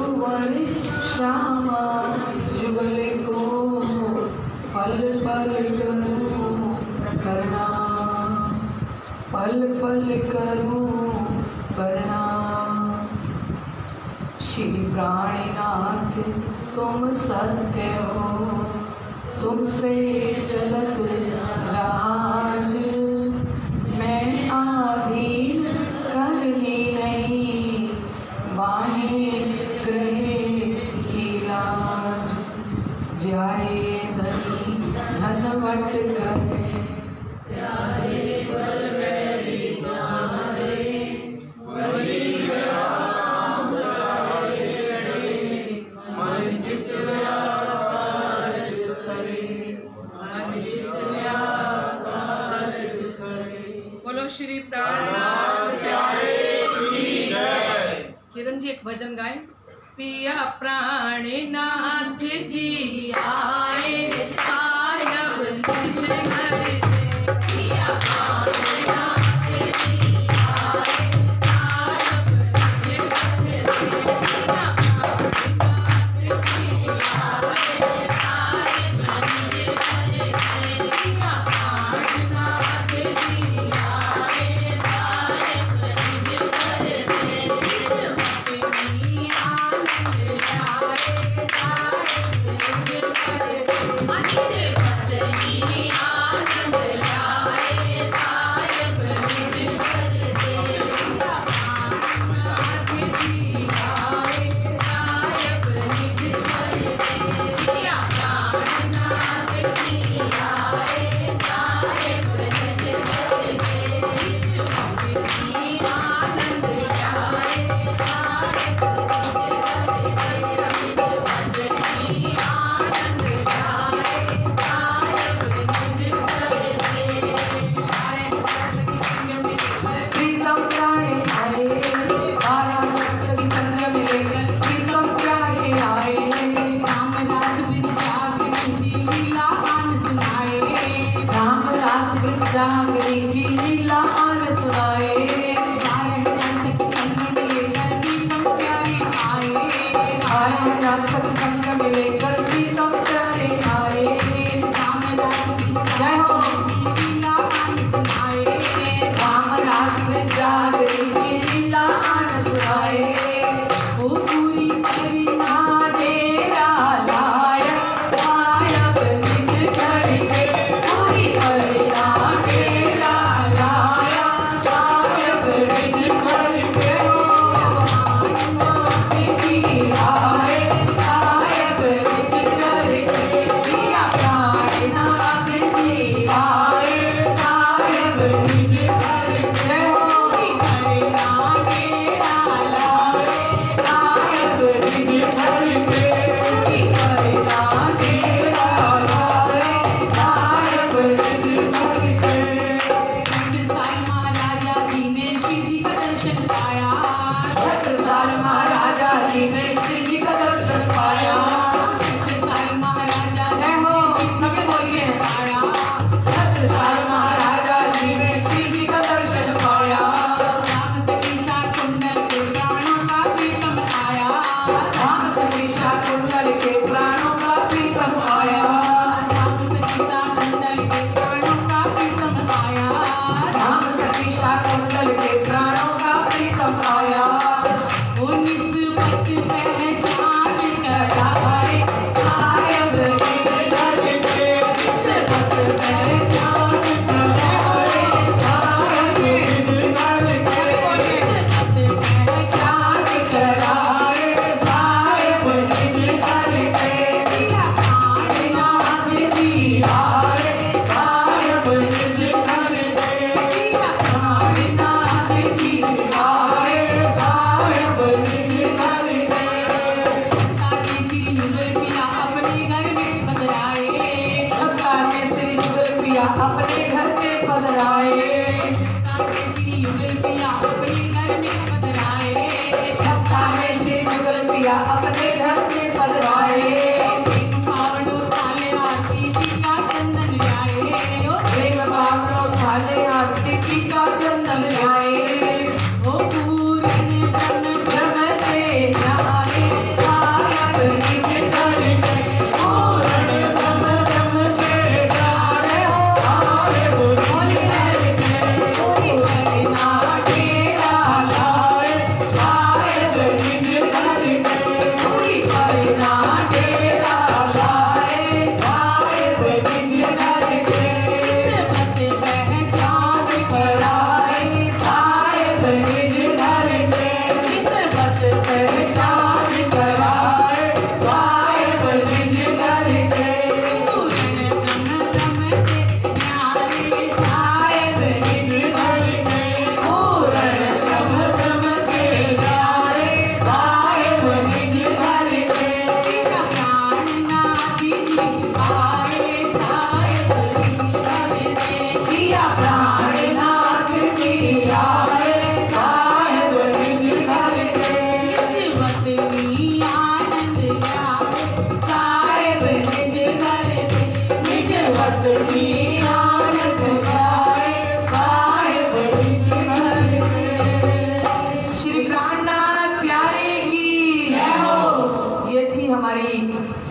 सुवन श्यामा जुगल को पल पल करूं प्रणाम, पल पल करूं प्रणाम। श्री प्राणनाथ तुम सत्य हो, तुमसे चलत जहाज, मैं आधीन करनी नहीं, बाहें ग्रहे की लाज। जाए धनी धनवट करे, त्यारे बल मेरी नारे, बलि राम सहाय चढ़े, मन चित कारज सरे, मन चित कारज सरे। बोलो श्री प्राणनाथ प्यारे की जय। किरण जी एक भजन गाए। पिया प्राणनाथ जी आए सायब निज घर से, पिया प्राणनाथ जी आए सायब निज घर से, पिया प्राणनाथ जी आए सायब निज घर से, पिया प्राणनाथ जी आए सायब निज घर से। जागरी की लीला आन सुनाए, सत्संग मिले कर प्रीतम प्यारे आए, जय हो रामदास में जागरी की लीला आन सुनाए। ओ पूरी करीना डेरा लाया सायब निज घर के, पूरी करीना डेरा लाया सायब निज घर के। आए सायब निज घर के, पिया प्राणनाथ जी आए सायब निज घर के। करीना डेरा लाया सायब निज घर के, करीना डेरा लाया सायब निज घर के। साल महाराजा जी ने श्री जी का दर्शन पाया, छत्रसाल महाराजा जी ने श्री जी का दर्शन पाया। छत्रसाल महाराजा जय हो सभी बोलिए। पाया, छत्रसाल महाराजा जी ने श्री जी का दर्शन पाया। राम सतीसा कुंडल के प्राणों का प्रीतम आया, राम सतीसा कुंडल के प्राणों का प्रीतम आया। राम सतीसा कुंडल के प्राणों का प्रीतम आया, राम सतीसा कुंडल के प्राणों का प्रीतम आया। वो निस्बत पहचान कर आए सायब निज घर के, निस्बत पहचान कर आए सायब निज घर के। पहचान कर आए सायब निज घर के, प्राणनाथ जी आए सायब निज घर के, प्राणनाथ जी आए सायब निज घर के। सत्ता के श्री जुगल पिया अपने घर पे पधराए, सत्ता के श्री जुगल पिया अपने घर पे पधराए। प्रेम पावनो थाले आरती की का चंदन लाए। ओ पूरन ब्रह्म से जाए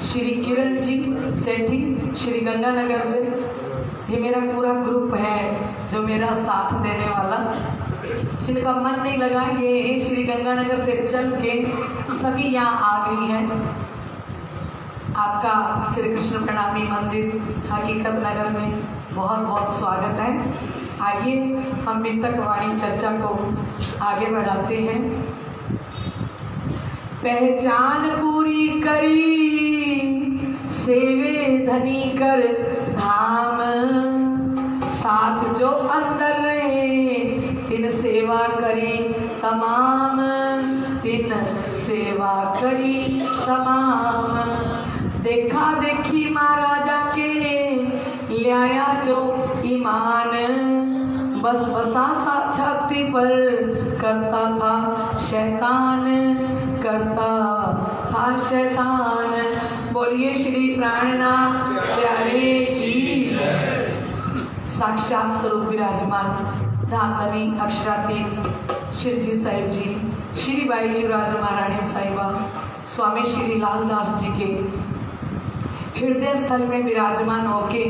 श्री किरण जी सेठी श्री गंगानगर से, ये मेरा पूरा ग्रुप है जो मेरा साथ देने वाला। इनका मन नहीं लगा, ये श्री गंगानगर से चल के सभी यहाँ आ गई हैं। आपका श्री कृष्ण प्रणामी मंदिर हकीकत नगर में बहुत बहुत स्वागत है। आइए हम वितक वाणी चर्चा को आगे बढ़ाते हैं। पहचान पूरी करी सेवे धनी कर धाम, साथ जो अंदर रहे तिन सेवा करी तमाम, तिन सेवा करी तमाम। देखा देखी महाराजा के लिया जो ईमान, बस बसा सा छाती पर करता था शैतान, करता था शैतान। बोलिए श्री प्राणनाथ प्यारे की जय। साक्षात स्वरूप विराजमान धामधनी अक्षरातीत शिवजी साहिब जी, श्री बाईजी राज महारानी साहिबा स्वामी श्री लालदास जी के हृदय स्थल में विराजमान होके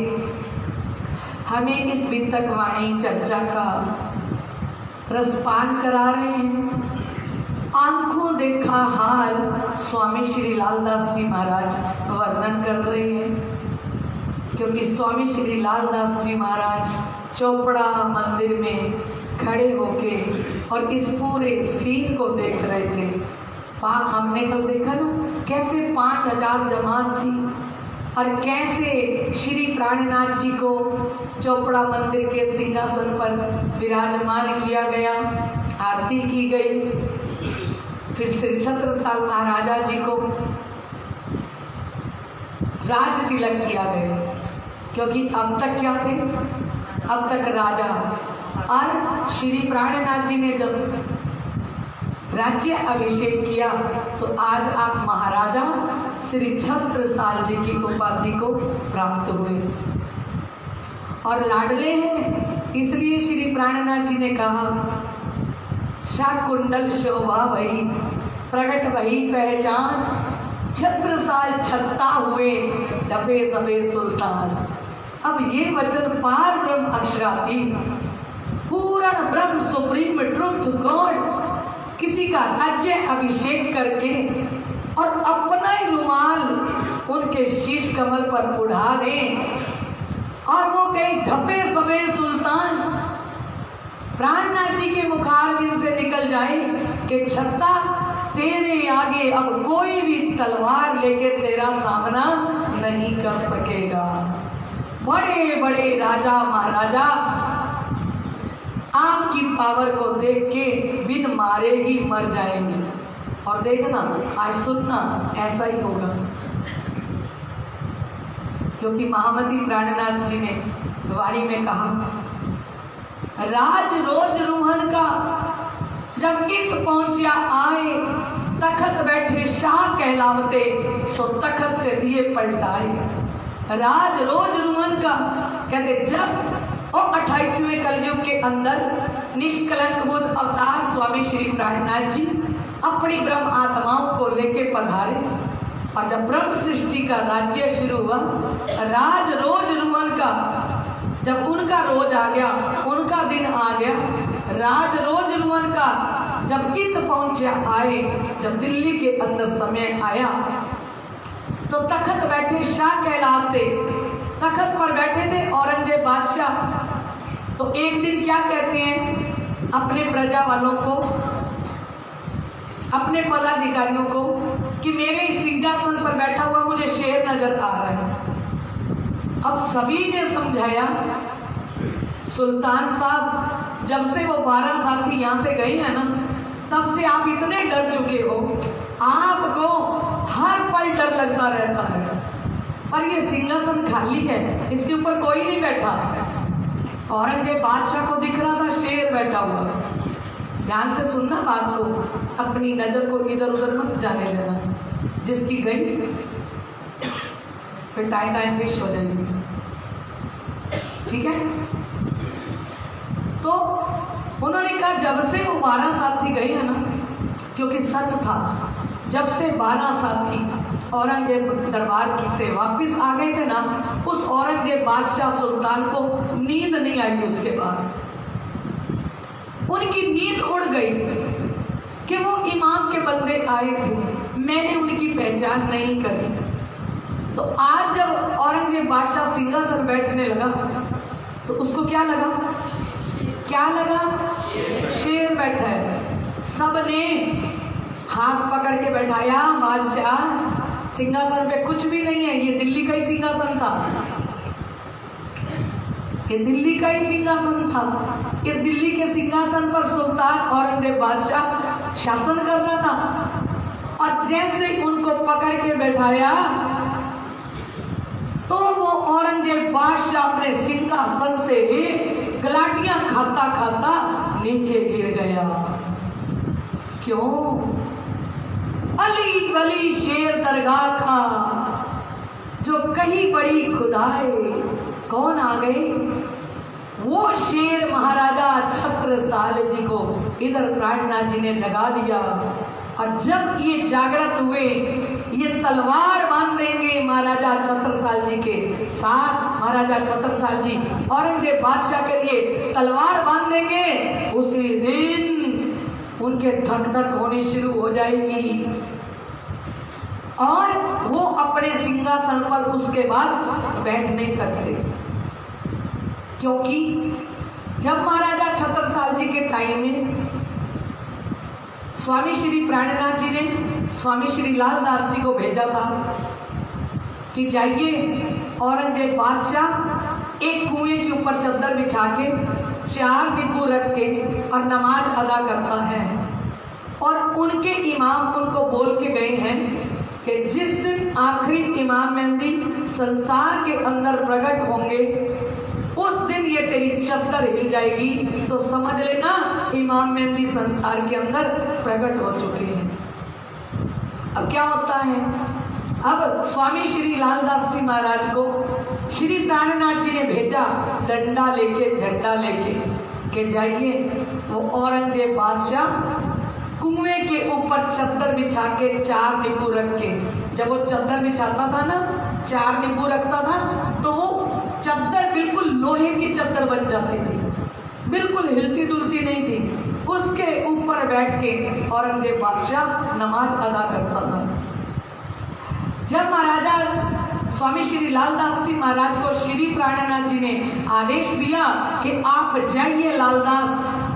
हमें इस वितक वाणी चर्चा का रसपान करा रहे हैं। आंखों देखा हाल स्वामी श्री लालदास जी महाराज वर्णन कर रहे हैं, क्योंकि स्वामी श्री लालदास जी महाराज चोपड़ा मंदिर में खड़े होके और इस पूरे सीन को देख रहे थे। हमने कल देखा ना कैसे 5000 जमात थी और कैसे श्री प्राणनाथ जी को चोपड़ा मंदिर के सिंहासन पर विराजमान किया गया, आरती की गई। फिर श्री छत्रसाल महाराजा जी को राज तिलक किया गया, क्योंकि अब तक क्या थे, अब तक राजा। और श्री प्राणनाथ जी ने जब राज्य अभिषेक किया तो आज आप महाराजा श्री छत्रसाल जी की उपाधि को प्राप्त हुए और लाडले हैं। इसलिए श्री प्राणनाथ जी ने कहा शाकुंडल शोभा भई प्रगट भई पहचान, छत्रसाल छत्ता हुए ढपे सबे सुल्तान। अब ये वचन पार ब्रह्म अक्षरातीत पूर्ण ब्रह्म सुप्रीम ट्रुथ गॉड किसी का राज्य अभिषेक करके और अपना ही रुमाल उनके शीश कमल पर उड़ा दें और वो कहीं ढपे सबे सुल्तान प्राणनाथ जी के मुखारबिंद से निकल जाए कि छत्ता तेरे आगे अब कोई भी तलवार लेके तेरा सामना नहीं कर सकेगा। बड़े बड़े राजा महाराजा आपकी पावर को देख के बिन मारे ही मर जाएंगे। और देखना, आज सुनना, ऐसा ही होगा, क्योंकि महामती प्राणनाथ जी ने वाणी में कहा राज रोज रूहन का जब इत पहुंचा आए, तखत बैठे शाह कहलावते सो तखत से दिए पलटाए। राज रोज रूहन का कहते जब और 28वें कलयुग के अंदर निष्कलंक बुद्ध अवतार स्वामी श्री प्राणनाथ जी अपनी ब्रह्म आत्माओं को लेके पधारे और जब ब्रह्म सृष्टि का राज्य शुरू हुआ, राज रोज रूहन का जब उनका रोज आ गया, उनका दिन आ गया, राज रोज रूहन का जब इत पहुंचा आए, जब दिल्ली के अंदर समय आया तो तखत बैठे शाह कहलाते, तखत पर बैठे थे औरंगजेब बादशाह। तो एक दिन क्या कहते हैं अपने प्रजा वालों को, अपने पदाधिकारियों को कि मेरे सिंहासन पर बैठा हुआ मुझे शेर नजर आ रहा है। अब सभी ने समझाया सुल्तान साहब जब से वो 12 साथी यहाँ से गई है ना, तब से आप इतने डर चुके हो, आपको हर पल डर लगता रहता है। पर ये सिंहासन खाली है, इसके ऊपर कोई नहीं बैठा। औरंगजेब बादशाह को दिख रहा था शेर बैठा हुआ। ध्यान से सुनना बात को, अपनी नजर को इधर उधर मत जाने देना। जिसकी गई फिर टाइम टाइम फिश हो जाएगी, ठीक है। तो उन्होंने कहा जब से वो 12 साथी गए हैं ना, क्योंकि सच था जब से 12 साथी औरंगजेब दरबार की से वापस आ गए थे ना, उस औरंगजेब बादशाह सुल्तान को नींद नहीं आई। उसके बाद उनकी नींद उड़ गई कि वो इमाम के बंदे आए थे, मैंने उनकी पहचान नहीं करी। तो आज जब औरंगजेब बादशाह सिंहासन बैठने लगा तो उसको क्या लगा? क्या लगा? शेर बैठा है। सबने हाथ पकड़ के बैठाया, बादशाह सिंहासन पे कुछ भी नहीं है, ये दिल्ली का ही सिंहासन था, ये दिल्ली का ही सिंहासन था। इस दिल्ली के सिंहासन पर सुल्तान औरंगजेब बादशाह शासन कर रहा था। और जैसे उनको पकड़ के बैठाया तो वो औरंगजेब बादशाह अपने सिंहासन से गलाटियां खाता खाता नीचे गिर गया। क्यों? अली वली शेर दरगाह का जो कहीं बड़ी खुदाई। कौन आ गए? वो शेर महाराजा छत्रसाल जी को इधर प्राणनाथ जी ने जगा दिया। और जब ये जागृत हुए, ये तलवार बांध देंगे महाराजा छत्रसाल जी के साथ। महाराजा छत्रसाल जी औरंगजेब बादशाह के लिए तलवार बांध देंगे, उसी दिन उनके धक धक होनी शुरू हो जाएगी और वो अपने सिंहासन पर उसके बाद बैठ नहीं सकते। क्योंकि जब महाराजा छत्रसाल जी के टाइम में स्वामी श्री प्राणनाथ जी ने स्वामी श्री लालदास जी को भेजा था कि जाइए, औरंगजेब बादशाह एक कुएं के ऊपर चद्दर बिछा के 4 डिब्बू रख के और नमाज अदा करता है। और उनके इमाम उनको बोल के गए हैं कि जिस दिन आखिरी इमाम मेहंदी संसार के अंदर प्रकट होंगे, उस दिन ये तेरी चद्दर हिल जाएगी। तो समझ लेना इमाम मेहंदी संसार के अंदर प्रकट हो चुके हैं। अब क्या होता है? अब स्वामी श्री लालदास जी महाराज को श्री प्राणनाथ जी ने भेजा डंडा लेके, झंडा लेके के जाइए, वो औरंगजेब बादशाह कुएं के ऊपर चद्दर बिछा के 4 डिब्बू रख के, जब वो चद्दर बिछाता था ना, 4 डिब्बू रखता था, तो वो चद्दर बिल्कुल लोहे की चद्दर बन जाती थी, बिल्कुल हिलती डुलती नहीं थी। उसके ऊपर बैठ के औरंगजेब बादशाह नमाज अदा करता था। जब महाराजा स्वामी श्री लालदास जी महाराज को श्री प्राणनाथ जी ने आदेश दिया कि आप जाइए लालदास,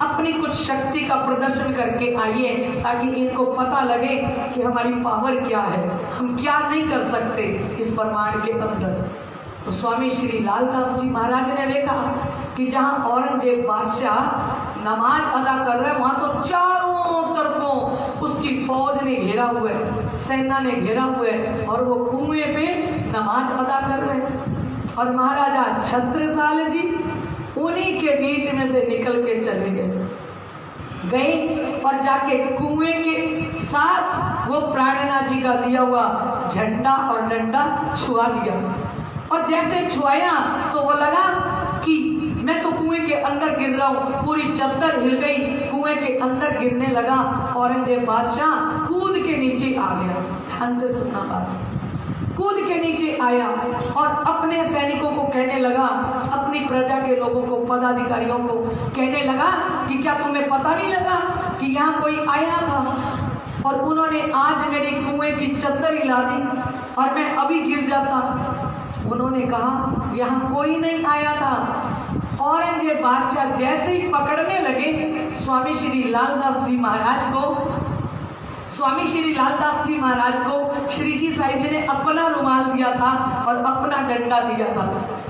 अपनी कुछ शक्ति का प्रदर्शन करके आइए, ताकि इनको पता लगे कि हमारी पावर क्या है, हम क्या नहीं कर सकते इस ब्रह्मांड के अंदर। तो स्वामी श्री लालदास जी महाराज ने देखा कि जहां औरंगजेब बादशाह नमाज अदा कर रहे हैं, वहां तो चारों तरफों उसकी फौज ने घेरा हुआ है, सेना ने घेरा हुआ है, और वो कुएं पे नमाज अदा कर रहे हैं। और महाराजा छत्रसाल जी उन्हीं के बीच में से निकल के चले गए और जाके कुएं के साथ वो प्राणनाथ जी का दिया हुआ झंडा और डंडा छुआ लिया। और जैसे छुआया तो वो लगा कि मैं तो कुएं के अंदर गिर रहा हूँ, पूरी चद्दर हिल गई, कुएं के अंदर गिरने लगा। औरंगजेब बादशाह कूद के नीचे आ गया। ध्यान से सुनना बात, कूद के नीचे आया और अपने सैनिकों को कहने लगा, अपनी प्रजा के लोगों को, पदाधिकारियों को कहने लगा कि क्या तुम्हें पता नहीं लगा कि यहाँ कोई आया था और उन्होंने आज मेरी कुएं की चद्दर हिला दी और मैं अभी गिर जाता। उन्होंने कहा यहाँ कोई नहीं आया था। औरंगजेब बादशाह जैसे ही पकड़ने लगे स्वामी श्री लालदास जी महाराज को, स्वामी श्री लालदास जी महाराज को श्री जी साहिब जी ने अपना रुमाल दिया था और अपना डंडा दिया था।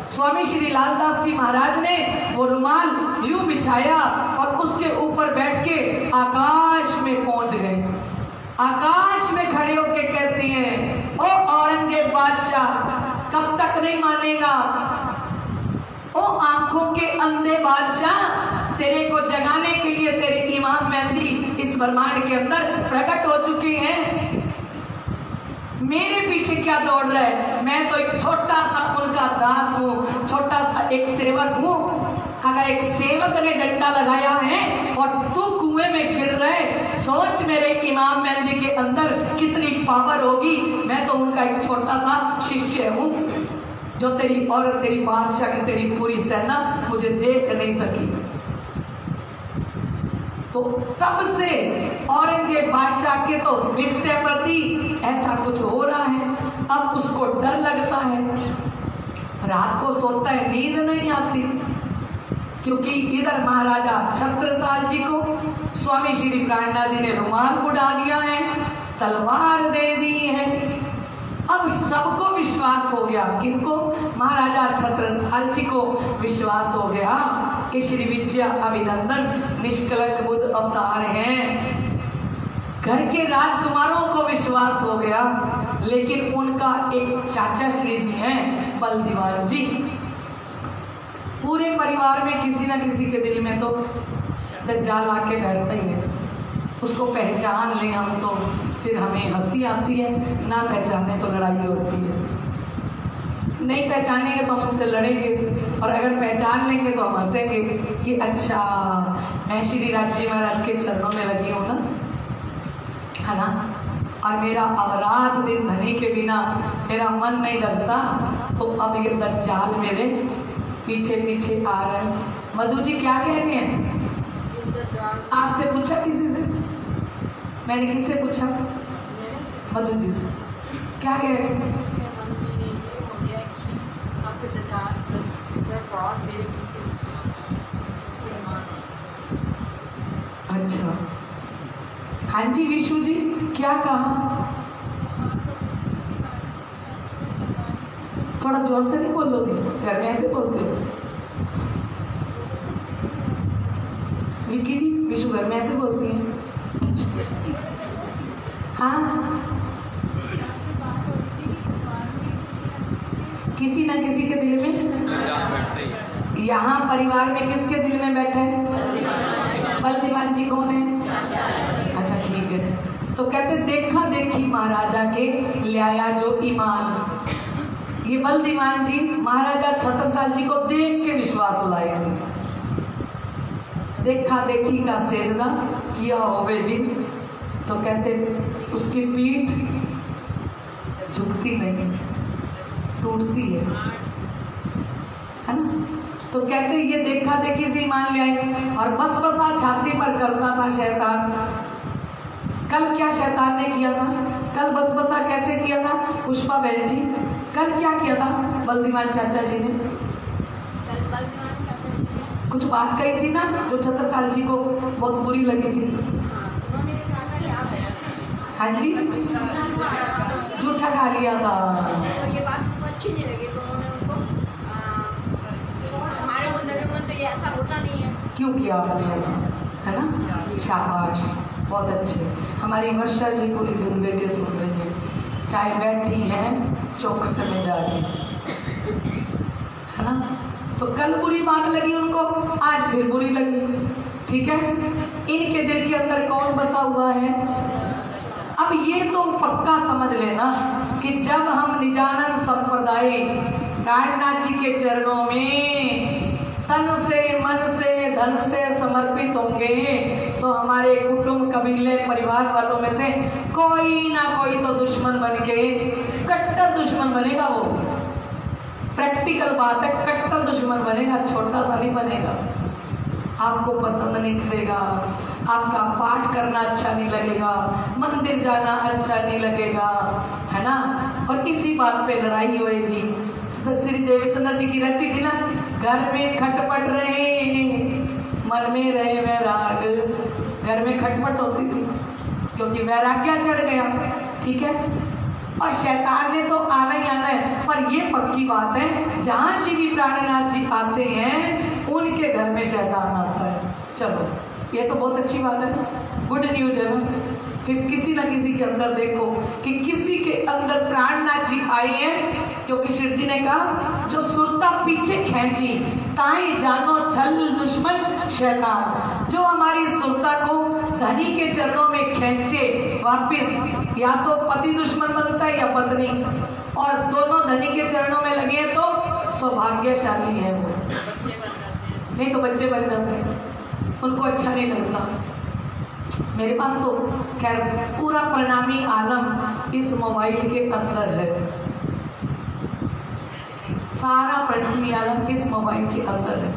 स्वामी श्री लालदास जी महाराज ने वो रुमाल यूं बिछाया और उसके ऊपर बैठ के आकाश में पहुंच गए। आकाश में खड़े होके कहती हैं, ओ औरंगजेब बादशाह, कब तक नहीं मानेगा? ओ आंखों के अंधे बादशाह, तेरे को जगाने के लिए तेरे इमाम मेहंदी इस ब्रह्मांड के अंदर प्रकट हो चुके हैं। मेरे पीछे क्या दौड़ रहा है? मैं तो एक छोटा सा उनका दास हूँ, छोटा सा एक सेवक हूँ। अगर एक सेवक ने डंडा लगाया है और तू कुएं में गिर रहे, सोच मेरे इमाम मेहंदी के अंदर कितनी पावर होगी। मैं तो उनका एक छोटा सा शिष्य हूँ, जो तेरी और तेरी बादशाह की तेरी पूरी सेना मुझे देख नहीं सकी। तो तब से औरंगजेब बादशाह के तो नित्य प्रति ऐसा कुछ हो रहा है, अब उसको डर लगता है, रात को सोता है, नींद नहीं आती, क्योंकि इधर महाराजा छत्रसाल जी को स्वामी श्री प्राणनाथ जी ने रुमाल उड़ा दिया है, तलवार दे दी है। अब सबको विश्वास हो गया, किनको? महाराजा छत्रसाल जी को विश्वास हो गया कि श्री विद्या अभिनंदन निष्कलंक बुद्ध अवतार हैं। घर के राजकुमारों को विश्वास हो गया, लेकिन उनका एक चाचा श्री जी हैं बलदीवान जी। पूरे परिवार में किसी न किसी के दिल में तो दज्जाल आके बैठता ही है। उसको पहचान लें हम तो फिर हमें हंसी आती है, ना पहचाने तो लड़ाई होती है। नहीं पहचानेंगे तो हम उससे लड़ेंगे, और अगर पहचान लेंगे तो हम हंसेंगे कि अच्छा मैं श्री राजी महाराज के चरणों में लगी हूँ ना, है ना, और मेरा अपराध दिन धनी के बिना मेरा मन नहीं लगता, तो अब ये दज्जाल मेरे पीछे पीछे आ रहे हैं। मधु जी क्या कह रही हैं? आपसे पूछा किसी से? मैंने किससे पूछा? मधु जी से। क्या कह रहे हैं? अच्छा, हाँ जी विशु जी क्या कहा? थोड़ा जोर से नहीं बोलोगे, घर में ऐसे बोलते हो? विक्की जी, विशु घर में ऐसे बोलती हैं? हाँ, किसी ना किसी के दिल में। यहाँ परिवार में किसके दिल में बैठा है? बलदीवान जी कौन है? अच्छा ठीक है। तो कहते देखा देखी महाराजा के ले आया जो ईमान। ये बलदीवान जी महाराजा छत्रसाल जी को देख के विश्वास लाए। देखा देखी का सेजदा किया होवे जी। तो कहते उसकी पीठ झुकती नहीं, टूटती है ना। तो कहते ये देखा देखी से ईमान ले आए, और बस बसा छाती पर करता था शैतान। कल क्या शैतान ने किया था? कल बस बसा कैसे किया था पुष्पा बहन जी? कल क्या किया था बलदीवान चाचा जी ने? कुछ बात कही थी ना जो छत्रसाल जी को बहुत बुरी लगी थी। हाँ जी, झूठा खा लिया था। ये बात अच्छी नहीं लगी, तो उन्होंने उनको हमारे जिंदगी में तो ये ऐसा होता नहीं है। क्यों किया आपने ऐसा, है ना? शाबाश, बहुत अच्छे। हमारी वर्षा जी पूरी दिल दे के सुन रही है, चाहे बैठी है चौकट में जा रही है ना। तो कल बुरी बात लगी उनको, आज फिर बुरी लगी। ठीक है, इनके दिल के अंदर कौन बसा हुआ है? अब ये तो पक्का समझ लेना कि जब हम निजानंद संप्रदाय प्राणनाथ जी के चरणों में तन से मन से धन से समर्पित होंगे, तो हमारे कुटुंब कबीले परिवार वालों में से कोई ना कोई तो दुश्मन बन के, कट्टर दुश्मन बनेगा। वो प्रैक्टिकल बात है, कट्टर दुश्मन बनेगा, छोटा सा नहीं बनेगा। आपको पसंद नहीं करेगा, आपका पाठ करना अच्छा नहीं लगेगा, मंदिर जाना अच्छा नहीं लगेगा, है ना। और इसी बात पे लड़ाई होएगी। श्री देवचंद्र जी की रहती थी ना, घर में खटपट रहे मन में रहे वैराग। घर में खटपट होती थी क्योंकि वैराग्य चढ़ गया। ठीक है, और शैतान ने तो आना ही आना है। पर ये पक्की बात है, जहाँ श्री प्राणनाथ जी आते हैं उनके घर में शैतान आता है। चलो, ये तो बहुत अच्छी बात है ना, गुड न्यूज है ना। फिर किसी न किसी के अंदर देखो कि किसी के अंदर प्राणनाथ जी आए हैं, क्योंकि शिव जी ने कहा जो सुरता पीछे खींची ताई जानो छल दुश्मन शैतान। जो हमारी सुरता को धनी के चरणों में खींचे वापिस, या तो पति दुश्मन बनता है या पत्नी, और दोनों धनी के चरणों में लगे तो सौभाग्यशाली है वो, नहीं तो बच्चे बन जाते हैं, उनको अच्छा नहीं लगता। मेरे पास तो खैर पूरा परिणामी आलम इस मोबाइल के अंदर है, सारा परिणामी आलम इस मोबाइल के अंदर है,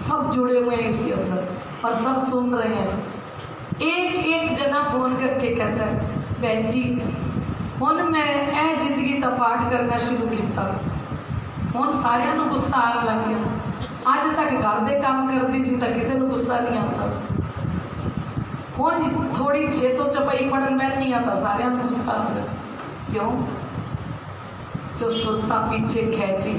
सब जुड़े हुए हैं इसके अंदर और सब सुन रहे हैं। एक एक जना फोन करके कहता है बहन जी हुण मैं ए जिंदगी का पाठ करना शुरू किया, हुण सारिਆਂ ਨੂੰ गुस्सा आने लग गया। अज तक घर के काम करती सी तो किसी को गुस्सा नहीं आता सी, हुण थोड़ी 600 चौपाई पढ़न बैठ नहीं आता सारिਆਂ ਨੂੰ गुस्सा आता। क्यों? जो सुरता पीछे खेची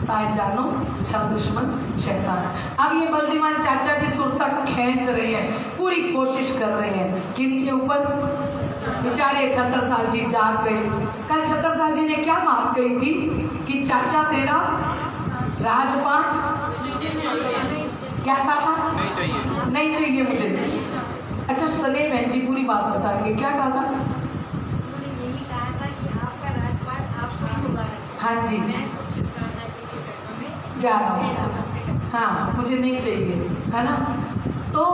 ताए जानो छल दुश्मन शैतान। अब ये बल्दीवान चाचा जी सुरता खींच रहे हैं, पूरी कोशिश कर रहे हैं किनके ऊपर? बेचारे छत्रसाल जी जाग गए। कल छत्रसाल जी ने क्या बात कही थी कि चाचा तेरा राजपाट क्या कहा था? नहीं चाहिए मुझे। अच्छा सुने बहन जी पूरी बात बताएंगे, क्या कहा था? उन्होंने यही कहा था कि आपका राजपाट आपको होगा। हाँ जी मैं कुछ करना चाहिए जा रहा हूँ, हाँ मुझे नहीं चाहिए, है ना। तो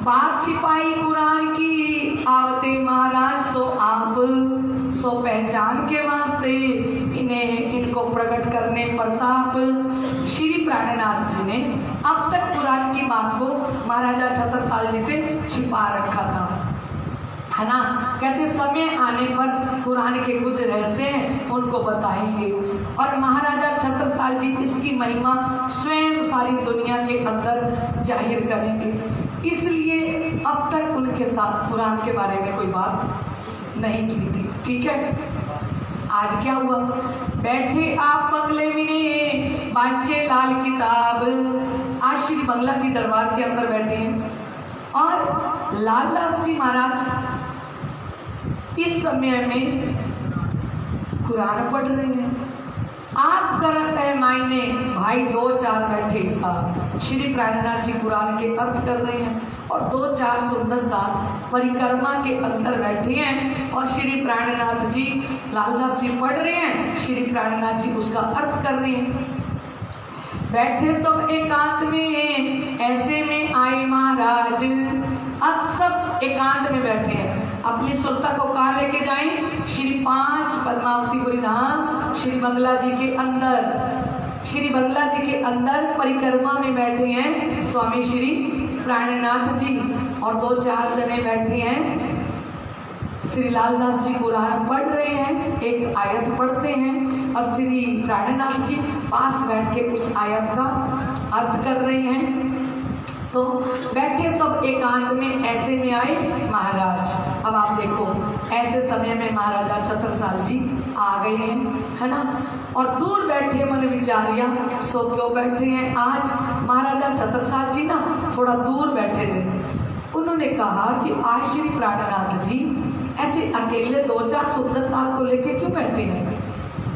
बात छिपाई कुरान की आवते महाराज सो आप सो पहचान के वास्ते इन्हें इनको प्रकट करने प्रताप श्री प्राणनाथ जी ने अब तक कुरान की बात को महाराजा छत्रसाल जी से छिपा रखा था, है ना। कहते समय आने पर कुरान के कुछ रहस्य हैं उनको बताएंगे और महाराजा छत्रसाल जी इसकी महिमा स्वयं सारी दुनिया के अंदर जाहिर करेंगे। इसलिए अब तक उनके साथ कुरान के बारे में कोई बात नहीं की थी, ठीक है। आज क्या हुआ? बैठे आप बंगले में बांचे लाल किताब। आज श्री बंगला जी दरबार के अंदर बैठे हैं और लालदास जी महाराज इस समय में कुरान पढ़ रहे हैं। आप करत है मायने भाई 2-4 बैठे साथ श्री प्राणनाथ जी कुरान के अर्थ कर रहे हैं और 2-4 सुंदर साथ परिक्रमा के अंदर बैठे हैं और श्री प्राणनाथ जी लालदास जी पढ़ रहे हैं, श्री प्राणनाथ जी उसका अर्थ कर रहे हैं। बैठे सब एकांत में, ऐसे में आए महाराज। अब सब एकांत में बैठे हैं, अपनी सुरता को कहाँ लेके जाएं? श्री 5 पद्मावतीपुरी धाम श्री बंगला जी के अंदर, श्री बंगला जी के अंदर परिक्रमा में बैठे हैं स्वामी श्री प्राणनाथ जी और 2-4 जने बैठे हैं। श्री लालदास जी कुरान पढ़ रहे हैं, एक आयत पढ़ते हैं और श्री प्राणनाथ जी पास बैठ के उस आयत का अर्थ कर रहे हैं। तो बैठे सब एकांत में, ऐसे में आए महाराज। अब आप देखो ऐसे समय में महाराजा छत्रसाल जी आ गए हैं, है ना। और दूर बैठे मन विचारिया सो क्यों बैठे हैं? आज महाराजा छत्रसाल जी ना थोड़ा दूर बैठे थे। उन्होंने कहा कि आज श्री प्राणनाथ जी ऐसे अकेले 2-4 सुंदर साल को लेके क्यों बैठे हैं?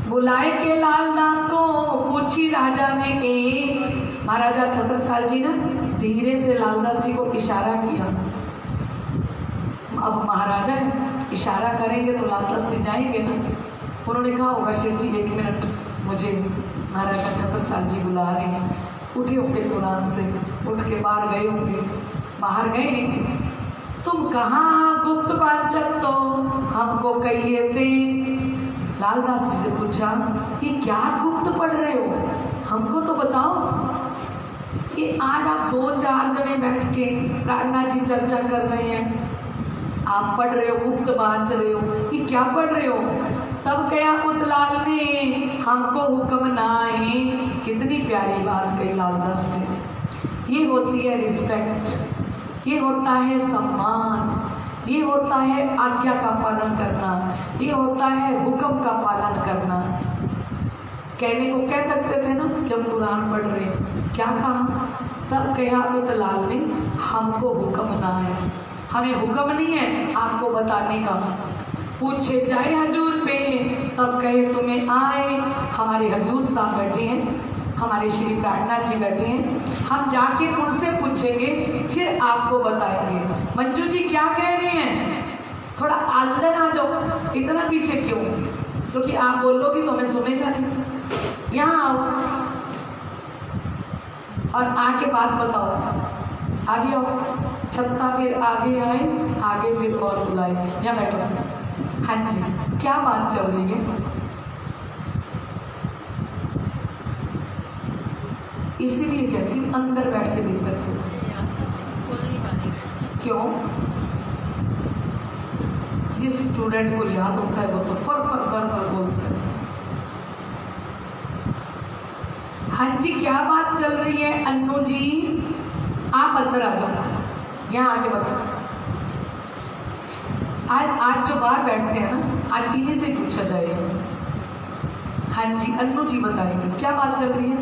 बुलाए के लालदास को पूछी राजा ने एक। महाराजा छत्रसाल जी ने धीरे से लालदास जी को इशारा किया। अब महाराजा इशारा करेंगे तो लालदास जी जाएंगे ना। उन्होंने कहा होगा शेर जी 1 मिनट, मुझे महाराजा छत्रसाल जी बुला रहे हैं। उठे होंगे कुरान से, उठ के बाहर गए होंगे। बाहर गए, तुम कहाँ गुप्त बाचक तो हमको कहिए थे। लालदास जी से पूछा ये क्या गुप्त पढ़ रहे हो, हमको तो बताओ। ये आज आप 2-4 जने बैठ के प्राणनाथ जी चर्चा कर रहे हैं, आप पढ़ रहे हो, गुप्त बांच रहे हो, ये क्या पढ़ रहे हो? तब कया उतलाल ने हमको हुक्म ना है। कितनी प्यारी बात कही लालदास जी ने। ये होती है रिस्पेक्ट, ये होता है सम्मान, ये होता है आज्ञा का पालन करना, ये होता है हुक्म का पालन करना। कहने को कह सकते थे ना कि हम कुरान पढ़ रहे हैं, क्या कहा? तब कहा उतलाल ने हमको हुक्म ना है, हमें हुक्म नहीं है आपको बताने का। पूछे जाए हजूर पे, तब कहे तुम्हें आए। हमारे हजूर साहब बैठे हैं, हमारे श्री प्राणनाथ जी बैठे हैं, हम जाके उनसे पूछेंगे फिर आपको बताएंगे। मंजू जी क्या कह रहे हैं? थोड़ा अंदर आ जाओ, इतना पीछे क्यों? क्योंकि आप बोलोगी तो मैं सुनेगा नहीं। यहाँ आओ और आके बात बताओ, आगे आओ। छत्ता फिर आगे आए, आगे फिर और बुलाए, यहाँ बैठो। हाँ जी, क्या बात चल रही है? इसीलिए कहती हूँ अंदर बैठ के भीतर सुनो। क्यों? जिस स्टूडेंट को याद होता है वो तो फर फर फर फर बोलता है। हाँ जी, क्या बात चल रही है अन्नू जी? आप अंदर आ जाओ, यहाँ आके बताओ। आज जो बाहर बैठते हैं ना, आज इन्हीं से पूछा जाएगा। हाँ जी, अन्नू जी बताएंगे क्या बात चल रही है।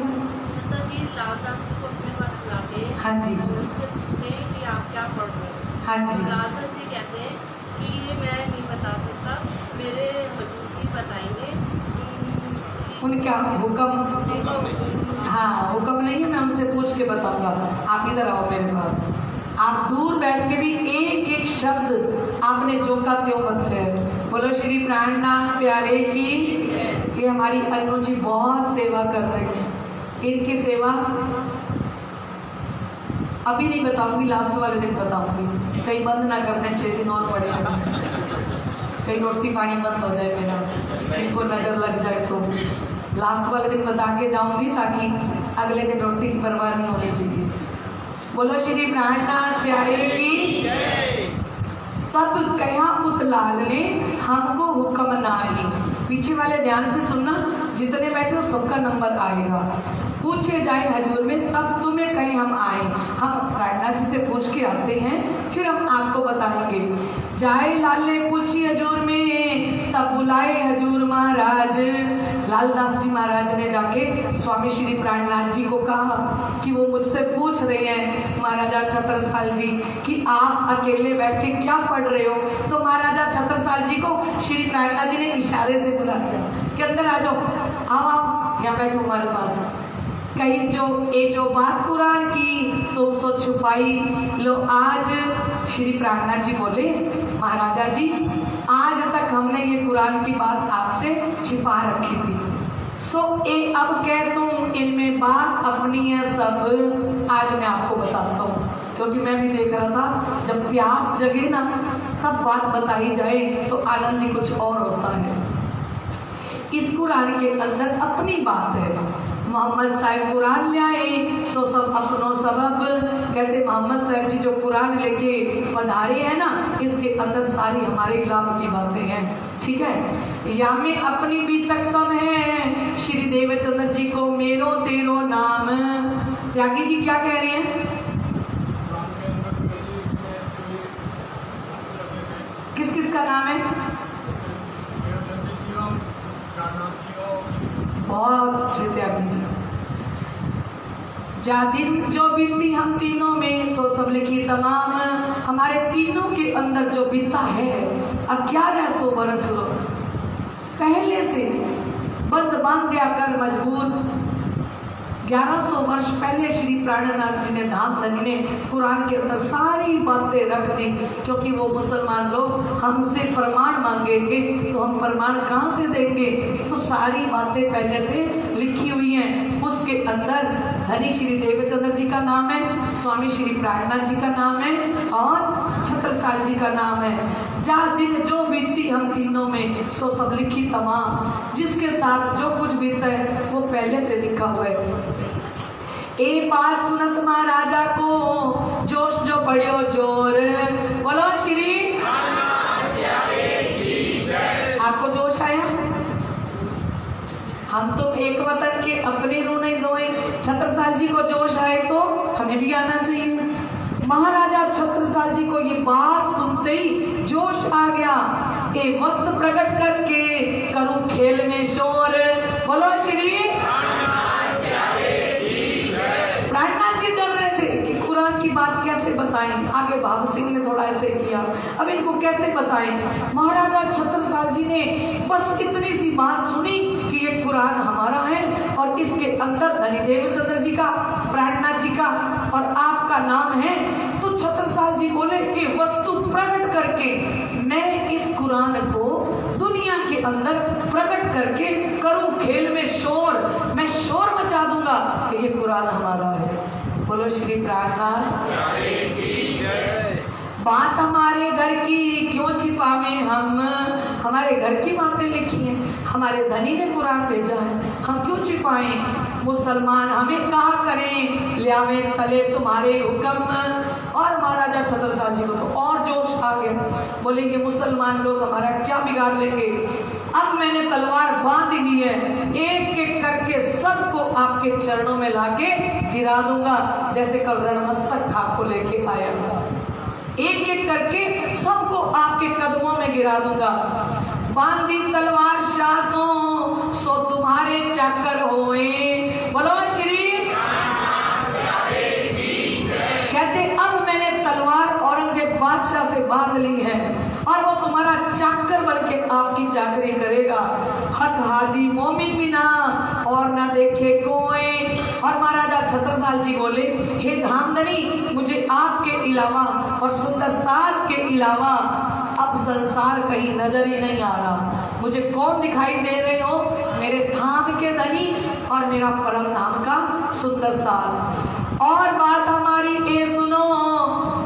हाँ जी, कि आप क्या पढ़ रहे हो? हाँ जी, लालदास जी कहते हैं कि ये मैं नहीं बता सकता, मेरे हजूर जी बताएंगे। उनका हुक्म, हाँ हुक्म नहीं है, मैं उनसे पूछ के बताऊंगा। आप इधर आओ मेरे पास। आप दूर बैठ के भी एक एक शब्द आपने जो का त्यों बनते हैं। बोलो श्री प्राणनाथ प्यारे की। ये हमारी अन्नू जी बहुत सेवा कर रही है। इनकी सेवा अभी नहीं बताऊंगी, लास्ट वाले दिन बताऊंगी। कहीं बंद ना कर दें, 6 दिन और पड़े, कहीं रोटी पानी बंद हो जाए मेरा, इनको नजर लग जाए तो। लास्ट वाले दिन बता के जाऊंगी ताकि अगले दिन रोटी की परवाह नहीं होनी चाहिए। बोलो श्री प्राणनाथ प्यारे की। तब कहा उतलाल ने हमको हुक्म नाही। पीछे वाले ध्यान से सुनना, जितने बैठे हो सबका नंबर आएगा। पूछे जाए हजूर में तब तुम्हें कहीं हम आए। हम प्राणनाथ जी से पूछ के आते हैं, फिर हम आपको बताएंगे। जाए लाले पूछी हजूर में, तब बुलाए हजूर महाराज। लालदास जी महाराज ने जाके स्वामी श्री प्राणनाथ जी को कहा कि वो मुझसे पूछ रहे हैं महाराजा छत्रसाल जी कि आप अकेले बैठ के क्या पढ़ रहे हो। तो महाराजा छत्रसाल जी को श्री प्राणनाथ जी ने इशारे से बुला दिया कि अंदर आ जाओ, आओ आओ यहाँ बैठो हमारे पास। कहीं जो बात कुरान की तो सो छुपाई लो। आज श्री प्राणनाथ जी बोले महाराजा जी, आज तक हमने ये कुरान की बात आपसे छिपा रखी थी, सो ए अब कह तुम इनमें बात अपनी है सब, आज मैं आपको बताता हूँ। क्योंकि मैं भी देख रहा था, जब प्यास जगे ना तब बात बताई जाए तो आनंद ही कुछ और होता है। इस कुरान के अंदर अपनी बात है। मोहम्मद साहब कुरान ले आए सो सब अपनों सबब। कहते मोहम्मद साहब जी जो कुरान लेके पधारे हैं ना, इसके अंदर सारी हमारे लाभ की बातें हैं। ठीक है, या में अपनी भी तकसम है श्री देवचंद्र जी को मेरो तेरो नाम। त्यागी जी क्या कह रहे हैं? किस किस का नाम है? बहुत अच्छे त्यागी जी। जा दिन जो बीती हम तीनों में सो सब लिखी तमाम। हमारे तीनों के अंदर जो बीता है 1100 बरस पहले से बंद बांध्या कर मजबूत। 1100 वर्ष पहले श्री प्राणनाथ जी ने धाम धनी ने कुरान के अंदर सारी बातें रख दी। क्योंकि वो मुसलमान लोग हमसे प्रमाण मांगेंगे तो हम प्रमाण कहाँ से देंगे, तो सारी बातें पहले से लिखी हुई हैं। उसके अंदर धनी श्री देवचंद्र जी का नाम है, स्वामी श्री प्राणनाथ जी का नाम है और छत्रसाल जी का नाम है। जा दिन जो बीती हम तीनों में सो सब लिखी तमाम। जिसके साथ जो कुछ बीता है वो पहले से लिखा हुआ है। ए बात सुनत महाराजा को जोश जो बढ़ियो जोर। बोलो श्री आपको जोश आया? हम तो एक वतन के अपने रू नहीं धोए। छत्रसाल जी को जोश आए तो हमें भी आना चाहिए। महाराजा छत्रसाल जी को ये बात सुनते ही जोश आ गया। ए वस्त्र प्रकट करके करूं खेल में शोर। बोलो श्री प्राणनाथ जी डर रहे थे कि कुरान की बात कैसे बताएं। आगे भाव सिंह ने थोड़ा ऐसे किया, अब इनको कैसे बताएं। महाराजा छत्रसाल जी ने बस इतनी सी बात सुनी कि ये कुरान हमारा है और इसके अंदर धनी देवचंद्र जी का, प्राणनाथ जी का और आपका नाम है। तो छत्रसाल जी बोले कि वस्तु प्रकट करके मैं इस कुरान को दुनिया के अंदर प्रकट करके करूं खेल में शोर। मैं शोर मचा दूंगा कि ये कुरान हमारा है। बोलो श्री प्राणनाथ। बात हमारे घर की क्यों छिपावे हम, हमारे घर की बातें लिखी हैं, हमारे धनी ने कुरान भेजा है, हम क्यों छिपाएं। मुसलमान हमें कहा करें, लियावे तले तुम्हारे हुक्म। और महाराजा छत्रसाल जी को तो और जोश आ गया, बोलेंगे मुसलमान लोग हमारा क्या बिगाड़ लेंगे। अब मैंने तलवार बांध ली है, एक एक करके सबको आपके चरणों में लाके गिरा दूंगा, जैसे कल रणमस्तक खाक को लेके आया था। एक एक करके सबको आपके कदमों में गिरा दूंगा। बांधी तलवार शासों सो तुम्हारे चाकर होए। बोलो श्री। कहते अब मैंने तलवार औरंगजेब बादशाह से बांध ली है और वो तुम्हारा चाकर बनके आपकी चाकरी करेगा। हक हादी मोमिन बिना और न देखे कोई। और महाराजा छत्रसाल जी बोले, हे धामधनी, मुझे आपके अलावा और सुंदर साथ के अलावा अब संसार कहीं नजर ही नहीं आ रहा। मुझे कौन दिखाई दे रहे हो? मेरे धाम के धनी और मेरा परम धाम का सुंदर साथ। और बात हमारी ए सुनो,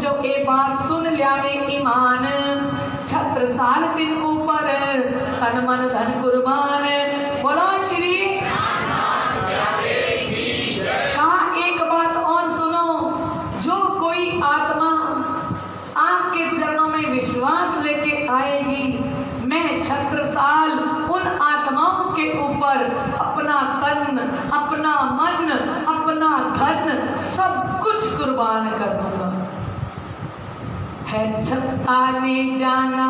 जो ए बात सुन लिया में ईमान, छत्रसाल दिन ऊपर तन मन धन कुर्बान। बोलो श्री। कहा एक बात और सुनो, जो कोई आत्मा आपके चरणों में विश्वास लेके आएगी, मैं छत्रसाल उन आत्माओं के ऊपर अपना तन, अपना मन, अपना धन सब कुछ कुर्बान कर दूंगा। है छत्ता ने जाना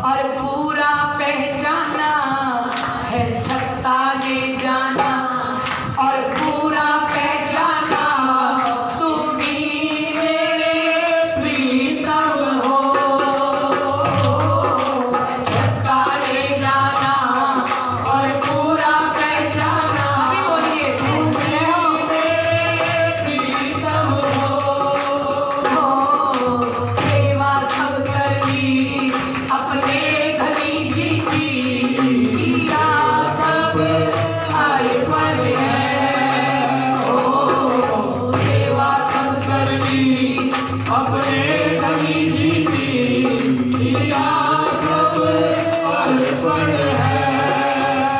और पूरा पहचाना, है छत्ता ने जाना और पूरा पहचाना, तुम ही मेरे प्रीतम हो। छत्ता ने जाना और पूरा पहचाना, अभी बोलिए, तुम मेरे प्रीतम हो। सेवा सब कर ली अपने धनी जी की, किया सब अर्पण है। ओ सेवा सब कर ली अपने धनी जी की, किया सब अर्पण है।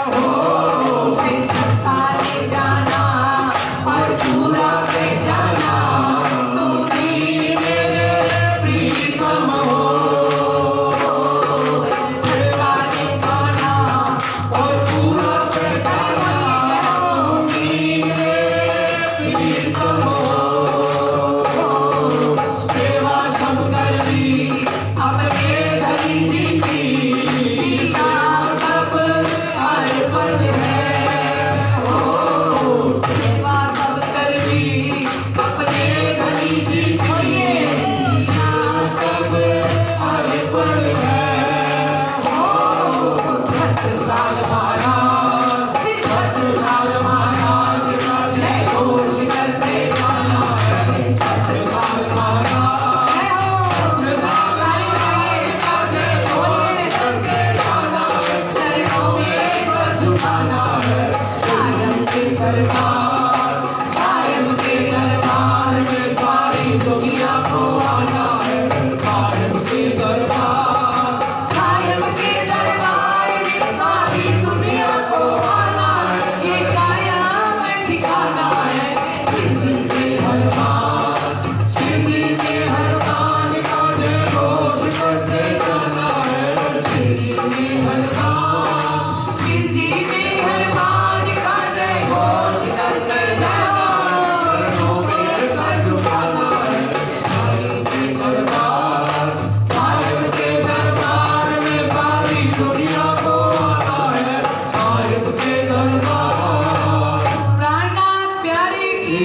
हो छत्ता ने जाना और पूरा पहचाना, तुम ही मेरे प्रीतम हो। छत्ता ने जाना और पूरा पहचाना, तुम ही मेरे प्रीतम हो। सेवा सब कर ली अपने धनी जी की, किया सब अर्पण है। हो सेवा सब कर ली अपने धनी जी की, सब अर्पण है। हो छत्रसाल महाराज, छत्रसाल महाराज का जय घोष करते जाना है। छत्रसाल महाराज जय हो। ताली बजाइए, बोलिए, चरणों में सर झुकाना है। सायं के दरबार, सायं के दरबार में सारी दुनिया को आना है। सायं के दरबार, सायं के दरबार में सारी दुनिया को आना है। ये काया में ठिकाना है शिव जी के हर बार, शिव जी के हर बार का जय घोष करते जाना है। शिव जी के हर बार, शिव जी के हर बार का जय घोष करते जाना। चरणों में सर झुकाना है। साईं के दरबार, साहिब के दरबार में सारी दुनिया को आना है। साहिब के दरबार। प्राणनाथ प्यारे की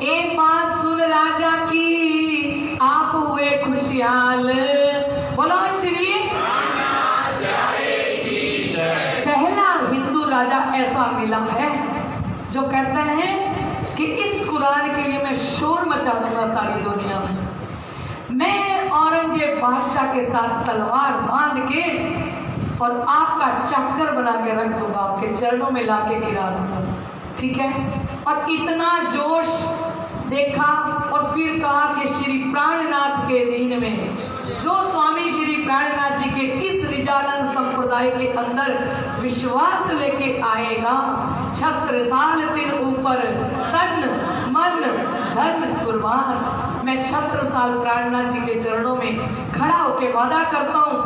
एक बात सुन राजा की, आप हुए खुशहाल। बोलो श्री। पहला हिंदू राजा ऐसा मिला है जो कहता है कि इस कुरान के लिए मैं शोर मचा दूंगा सारी दुनिया में। मैं औरंगजेब बादशाह के साथ तलवार बांध के और आपका चाकर बना के रख दूंगा, आपके चरणों में लाके गिरा दूंगा। ठीक है, और इतना जोश देखा और फिर कहा कि श्री प्राणनाथ के दिन में जो स्वामी श्री प्राणनाथ जी के इस निजानंद संप्रदाय के अंदर विश्वास लेके आएगा, छत्रसाल दिन ऊपर तन मन धन कुर्बान। मैं छत्रसाल प्राणनाथ जी के चरणों में खड़ा होकर वादा करता हूं,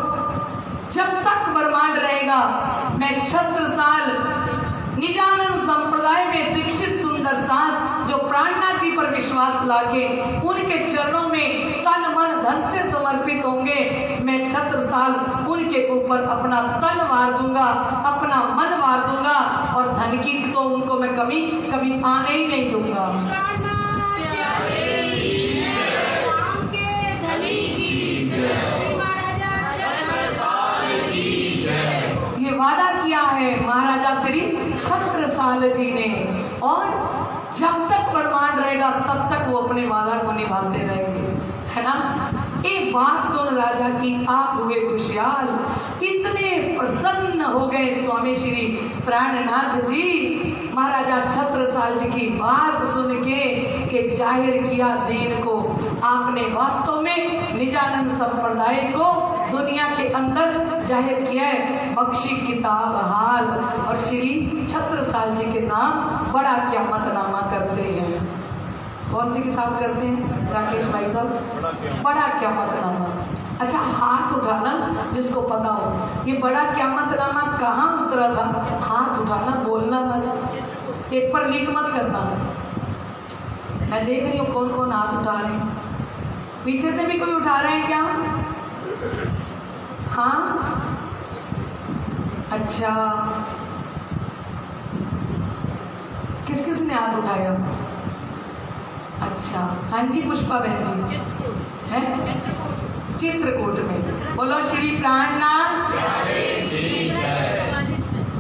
जब तक ब्रह्मांड रहेगा मैं छत्रसाल निजानंद संप्रदाय में दीक्षित सुंदर साथ जो प्राणनाथ जी पर विश्वास लाके उनके चरणों में तन मन धन से समर्पित होंगे, मैं छत्रसाल उनके ऊपर अपना तन वार दूंगा, अपना मन वार दूंगा और धन की तो उनको मैं कभी कभी आने ही नहीं दूंगा। ये वादा किया है महाराजा श्री छत्रसाल जी ने, और जब तक ब्रह्मांड रहेगा तब तक वो अपने वादा को निभाते रहेंगे, है ना। एक बात सुन राजा की आप हुए खुशहाल, इतने प्रसन्न हो गए स्वामी श्री प्राणनाथ जी महाराजा छत्रसाल जी की बात सुन के कि जाहिर किया दीन को आपने, वास्तव में निजानंद संप्रदाय को दुनिया के अंदर जाहिर किया है, बख्शी किताब हाल और श्री छत्रसाल जी के नाम बड़ा क़यामतनामा करते हैं। कौन सी किताब करते हैं राकेश भाई साहब? बड़ा क़यामतनामा। अच्छा हाथ उठाना जिसको पता हो, ये बड़ा क़यामतनामा कहाँ उतरा था? हाथ उठाना, बोलना मत, एक पर लिख मत करना। मैं देख रही हूँ कौन कौन हाथ उठा रहे हैं, पीछे से भी कोई उठा रहे हैं क्या? हाँ अच्छा, किस किस ने हाथ उठाया? अच्छा हाँ जी, पुष्पा बहन जी है चित्रकूट में, बोलो श्री प्राणनाथ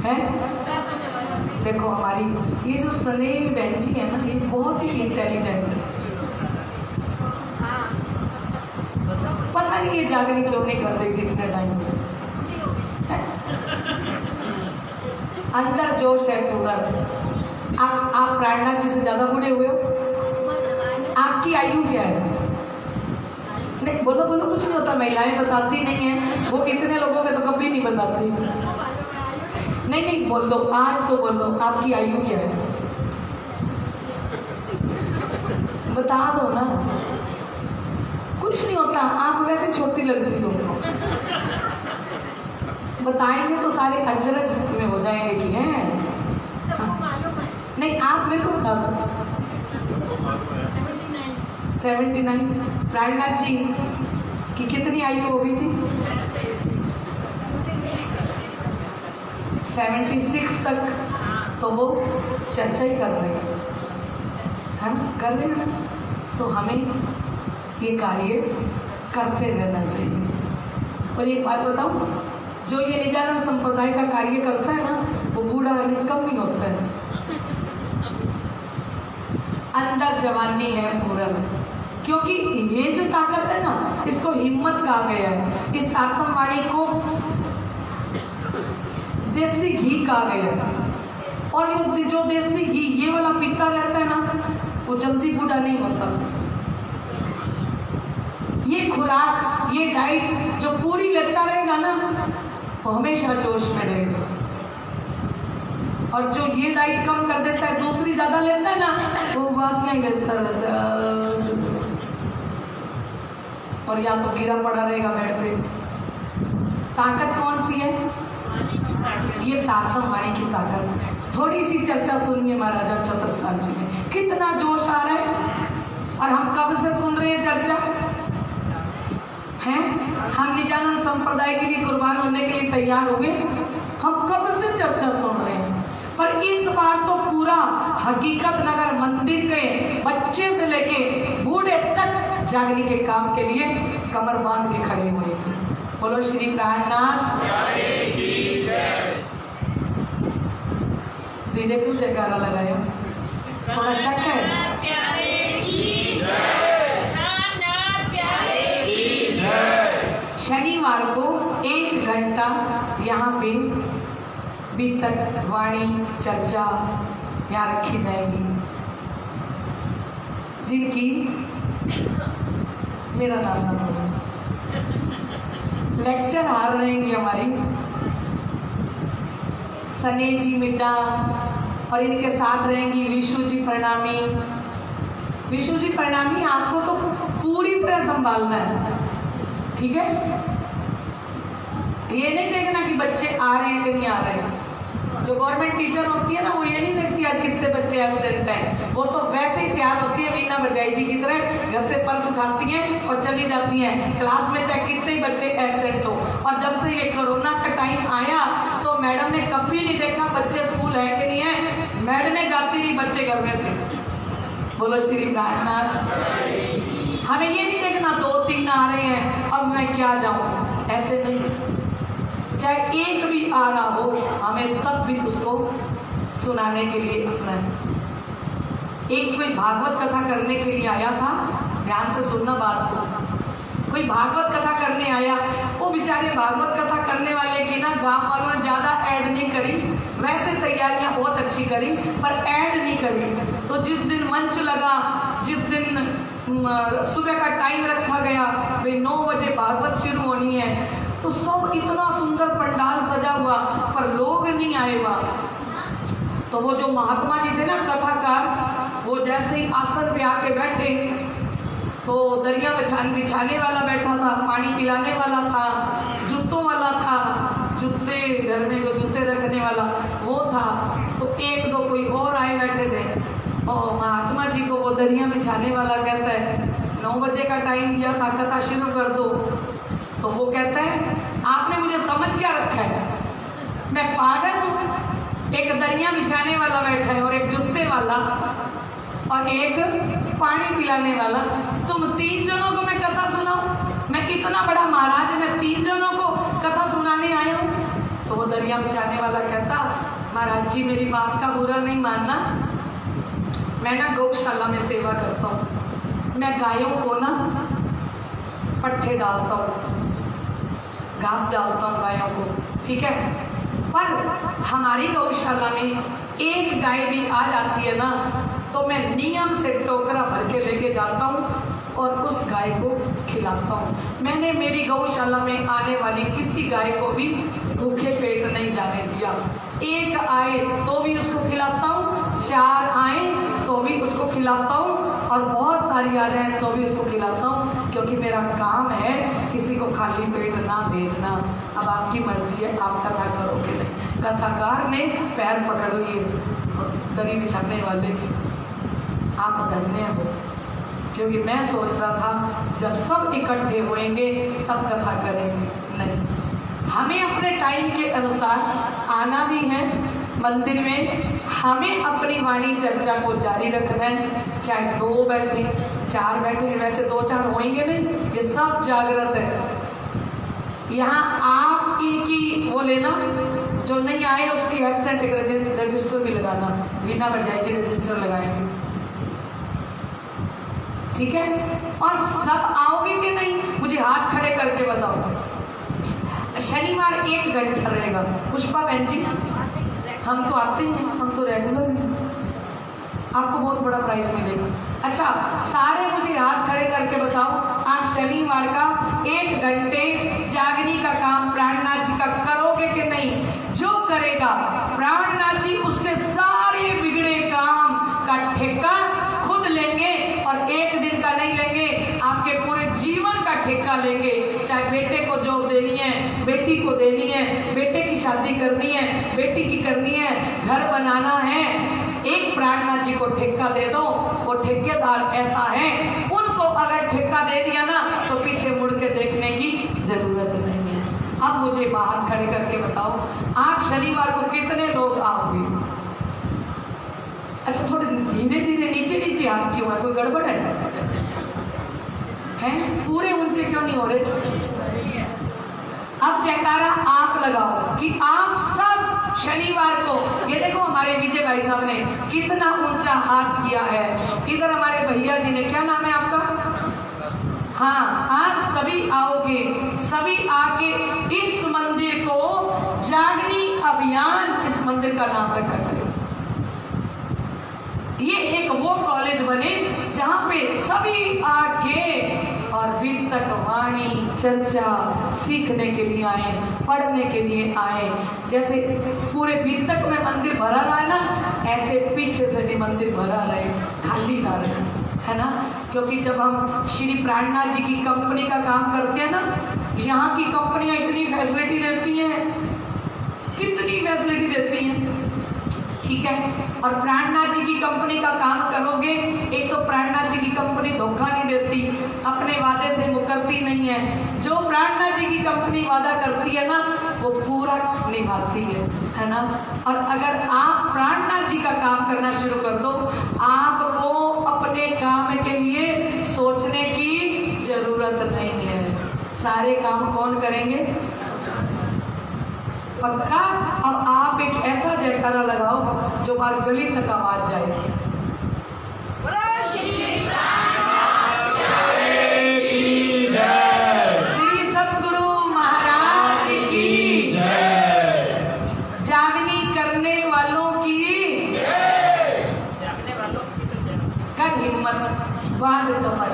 है। देखो हमारी ये जो सनेह बहन जी है ना, ये बहुत ही इंटेलिजेंट है, पता नहीं ये जागरण क्यों नहीं कर रही थी इतने टाइम से, अंदर जोश है पूरा। आप प्राणनाथ जी से ज्यादा बूढ़े हुए हो? आपकी आयु क्या है? नहीं बोलो बोलो, कुछ नहीं होता, महिलाएं बताती नहीं है, वो इतने लोगों में तो कभी नहीं बताती। नहीं नहीं बोल दो, आज तो बोल दो, आपकी आयु क्या है? बता दो ना, कुछ नहीं होता, आप वैसे छोटी लगती हो, बताएंगे तो सारे अचरज में हो जाएंगे कि हैं। नहीं आप मेरे को बता दो। 79। प्राणनाथ जी की कितनी आयु हो गई थी? 76 तक तो वो चर्चा ही कर रहे हैं, है ना, कर रहे हैं। तो हमें ये कार्य करते रहना चाहिए। और एक बात बताऊं, जो ये निजानंद संप्रदाय का कार्य करता है ना, वो बूढ़ा रहने कम ही होता है, अंदर जवानी है पूर्ण, क्योंकि ये जो ताकत है ना, इसको हिम्मत कहा गया है। इस ताकत वाणी को देसी घी कहा गया है, और ये जो देसी घी ये वाला पीता रहता है ना, वो जल्दी बूढ़ा नहीं होता। ये खुराक, ये डाइट जो पूरी लेता रहेगा ना, वो हमेशा जोश में रहेगा, और जो ये डाइट कम कर देता है, दूसरी ज्यादा लेता है ना, वो बस नहीं लेता रहता है, और या तो गिरा पड़ा रहेगा बेड पे। ताकत कौन सी है? ये ताकत वाणी की ताकत। थोड़ी सी चर्चा सुनिए महाराजा छत्रसाल जी ने, कितना जोश आ रहा है, और हम कब से सुन रहे हैं चर्चा हैं? हम निजानंद संप्रदाय के लिए कुर्बान होने के लिए तैयार हुए, हम कब से चर्चा सुन रहे हैं। पर इस बार तो पूरा हकीकत नगर मंदिर के बच्चे से लेके बूढ़े तक जागने के काम के लिए कमर बांध के खड़े हुए थे। बोलो श्री प्राणनाथ। धीरे को जयकारा लगाया, थोड़ा शक है। शनिवार को 1 घंटा यहाँ पे बीतक वाणी चर्चा यहाँ रखी जाएगी। जिनकी मेरा नाम ना बोलो, लेक्चर हार रहेंगी हमारी सने जी मिड्डा, और इनके साथ रहेंगी विशु जी प्रणामी। विशु जी प्रणामी, आपको तो पूरी तरह संभालना है, ठीक है? ये नहीं देखना कि बच्चे आ रहे हैं कि नहीं आ रहे हैं। जो गवर्नमेंट टीचर होती है ना, वो ये नहीं देखती आज कितने बच्चे एब्सेंट हैं, वो तो वैसे ही तैयार होती है वीना बजाई जी की तरह, घर से पर्स उठाती हैं और चली जाती हैं क्लास में, चाहे कितने ही बच्चे एब्सेंट हो। और जब से ये कोरोना का टाइम आया तो मैडम ने कभी नहीं देखा बच्चे स्कूल है कि नहीं है, मैडम ने जाती रही, बच्चे घर में थे। बोलो श्री कायनाथ। हमें ये नहीं देखना 2-3 आ रहे हैं अब मैं क्या जाऊं, ऐसे नहीं। चाहे एक भी आ रहा हो, हमें तब भी उसको सुनाने के लिए अपना। एक कोई भागवत कथा करने के लिए आया था, ध्यान से सुनना बात को। कोई भागवत कथा करने आया, वो बेचारे भागवत कथा करने वाले की ना गांव वालों ने ज्यादा ऐड नहीं करी, वैसे तैयारियां बहुत अच्छी करी पर ऐड नहीं करी। तो जिस दिन मंच लगा, जिस दिन सुबह का टाइम रखा गया, भाई 9 बजे भागवत शुरू होनी है, तो सब इतना सुंदर पंडाल सजा हुआ पर लोग नहीं आए हुआ। तो वो जो महात्मा जी थे ना कथाकार, वो जैसे ही आसन पे आके बैठे तो दरिया बिछाने वाला बैठा था, पानी पिलाने वाला था, जूतों वाला था, जूते घर में जो जूते रखने वाला वो था, तो 1-2 कोई और आए बैठे थे। और महात्मा जी को वो दरिया बिछाने वाला कहता है 9 बजे का टाइम दिया था, कथा शुरू कर दो। तो वो कहता है आपने मुझे समझ क्या रखा है, मैं पागल हूँ? एक दरिया बिछाने वाला बैठा है और एक जूते वाला और एक पानी पिलाने वाला, तुम 3 जनों को मैं कथा सुनाऊं? मैं कितना बड़ा महाराज, मैं 3 जनों को कथा सुनाने आया हूँ? तो वो दरिया बिछाने वाला कहता महाराज जी मेरी बात का बुरा नहीं मानना, मैं ना गौशाला में सेवा करता हूँ, मैं गायों को ना पट्ठे डालता हूँ, घास डालता हूँ गायों को, ठीक है? पर हमारी गौशाला में एक गाय भी आ जाती है ना, तो मैं नियम से टोकरा भर के लेके जाता हूँ और उस गाय को खिलाता हूँ। मैंने मेरी गौशाला में आने वाली किसी गाय को भी भूखे पेट नहीं जाने दिया। एक आए तो भी उसको खिलाता हूँ, 4 आए तो भी उसको खिलाता हूँ, और बहुत सारी आ जाए तो भी उसको खिलाता हूँ, क्योंकि मेरा काम है किसी को खाली पेट ना भेजना। अब आपकी मर्जी है, आप कथा करो कि नहीं। कथाकार ने पैर पकड़ लिए दरी बिछाने वाले की, आप धन्य हो, क्योंकि मैं सोच रहा था जब सब इकट्ठे होंगे तब कथा करेंगे। नहीं, हमें अपने टाइम के अनुसार आना भी है मंदिर में, हमें अपनी वाणी चर्चा को जारी रखना है, चाहे 2 बैठे 4 बैठे, वैसे 2-4 होंगे नहीं, ये सब जागृत है। यहाँ आप इनकी वो लेना, जो नहीं आए उसकी एब्सेंट एक रजिस्टर भी लगाना, बिना बजाय जी रजिस्टर लगाएंगे, ठीक है? और सब आओगे कि नहीं मुझे हाथ खड़े करके बताओ। शनिवार 1 घंटा रहेगा। पुष्पा बहन जी, हम तो आते हैं, हम तो रेगुलर हैं, आपको बहुत बड़ा प्राइज मिलेगा। अच्छा, सारे मुझे हाथ खड़े करके बताओ, आप शनिवार का 1 घंटे जागने का काम प्राणनाथ जी का करोगे कि नहीं? जो करेगा प्राणनाथ जी उसके सारे बिगड़े काम का ठेका खुद लेंगे, और 1 दिन का नहीं लेंगे, आपके पूरे जीवन का ठेका लेंगे। चाहे बेटे को जॉब देनी है, बेटी को देनी है, बेटे की शादी करनी है, बेटी की करनी है, घर बनाना है, एक प्राणनाथ जी को ठेका दे दो। वो ठेकेदार ऐसा है, उनको अगर ठेका दे दिया ना तो पीछे मुड़ के देखने की जरूरत नहीं है। अब मुझे बाहर खड़े करके बताओ, आप शनिवार को कितने लोग आओगे? अच्छा, थोड़े धीरे धीरे नीचे हाथ क्यों है, कोई गड़बड़ है? हैं? पूरे ऊंचे क्यों नहीं हो रहे? अब जयकारा आप लगाओ कि आप सब शनिवार को, ये देखो हमारे विजय भाई साहब ने कितना ऊंचा हाथ किया है। इधर हमारे भैया जी ने, क्या नाम है आपका? हाँ, आप सभी आओगे, सभी आके इस मंदिर को जागनी अभियान, इस मंदिर का नाम रखा जाए। ये एक वो कॉलेज बने जहाँ पे सभी आके और वितक वाणी चर्चा सीखने के लिए आए, पढ़ने के लिए आए। जैसे पूरे वितक में मंदिर भरा रहा है ना, ऐसे पीछे से भी मंदिर भरा रहे, खाली ना रहे, है ना। क्योंकि जब हम श्री प्राणनाथ जी की कंपनी का काम करते हैं ना, यहाँ की कंपनियां इतनी फैसिलिटी देती हैं, कितनी फैसिलिटी देती हैं, ठीक है। और प्राणनाथ जी की कंपनी का काम करोगे, एक तो प्राणनाथ जी की कंपनी धोखा नहीं देती, अपने वादे से मुकरती नहीं है। जो प्राणनाथ जी की कंपनी वादा करती है ना, वो पूरा निभाती है ना। और अगर आप प्राणनाथ जी का काम करना शुरू कर दो, आपको अपने काम के लिए सोचने की जरूरत नहीं है, सारे काम कौन करेंगे? पक्का। अब आप एक ऐसा जयकारा लगाओ जो हर गली तक आवाज जाए। श्री सतगुरु महाराज की जागनी करने वालों की कर हिम्मत बांध कमर।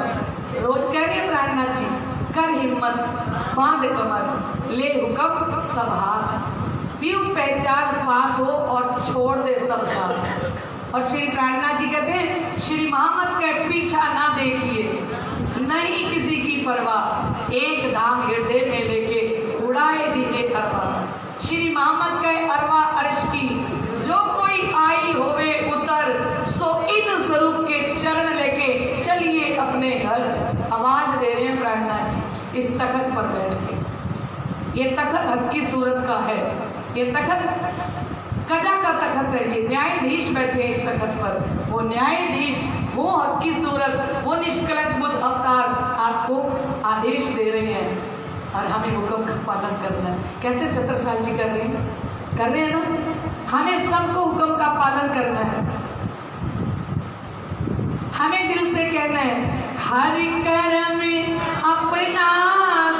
रोज कह रहे हैं प्राणनाथ जी, कर हिम्मत बांध कमर, ले हुक्म सब हाथ, पीऊ पहचान पास हो और छोड़ दे सब साथ। और श्री प्राणनाथ जी कहते हैं, श्री मोहम्मद के पीछा ना देखिए, नहीं किसी की परवाह, एक धाम हृदय में लेके उड़ाए दीजिए अरवा। श्री मोहम्मद के अरवा अर्श की जो कोई आई होवे उतर, सो इन स्वरूप के चरण लेके चलिए अपने घर। आवाज दे रहे हैं प्राणनाथ जी इस तखत पर बैठ के। ये तखत हक की सूरत का है, ये तखत कजा का तखत है, ये न्यायाधीश बैठे हैं इस तखत पर। वो न्यायाधीश, वो हक की सूरत, वो निष्कलंक बुद्ध अवतार आपको आदेश दे रहे हैं और हमें हुक्म का पालन करना है। कैसे छत्रसाल जी कर रहे हैं? कर रहे हैं ना। हमें सबको हुक्म का पालन करना है, हमें दिल से कहना है, हर कर्म अपना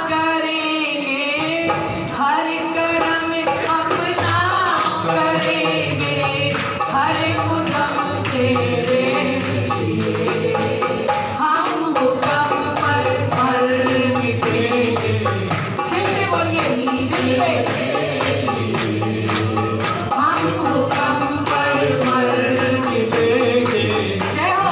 करेंगे, हर कर्म अपना करेंगे, हर हुक्म तेरे लिए, हम हुक्म पर मिटेंगे। दिल से बोलिए, दिल से, हम हुक्म पर मिटेंगे। जय हो।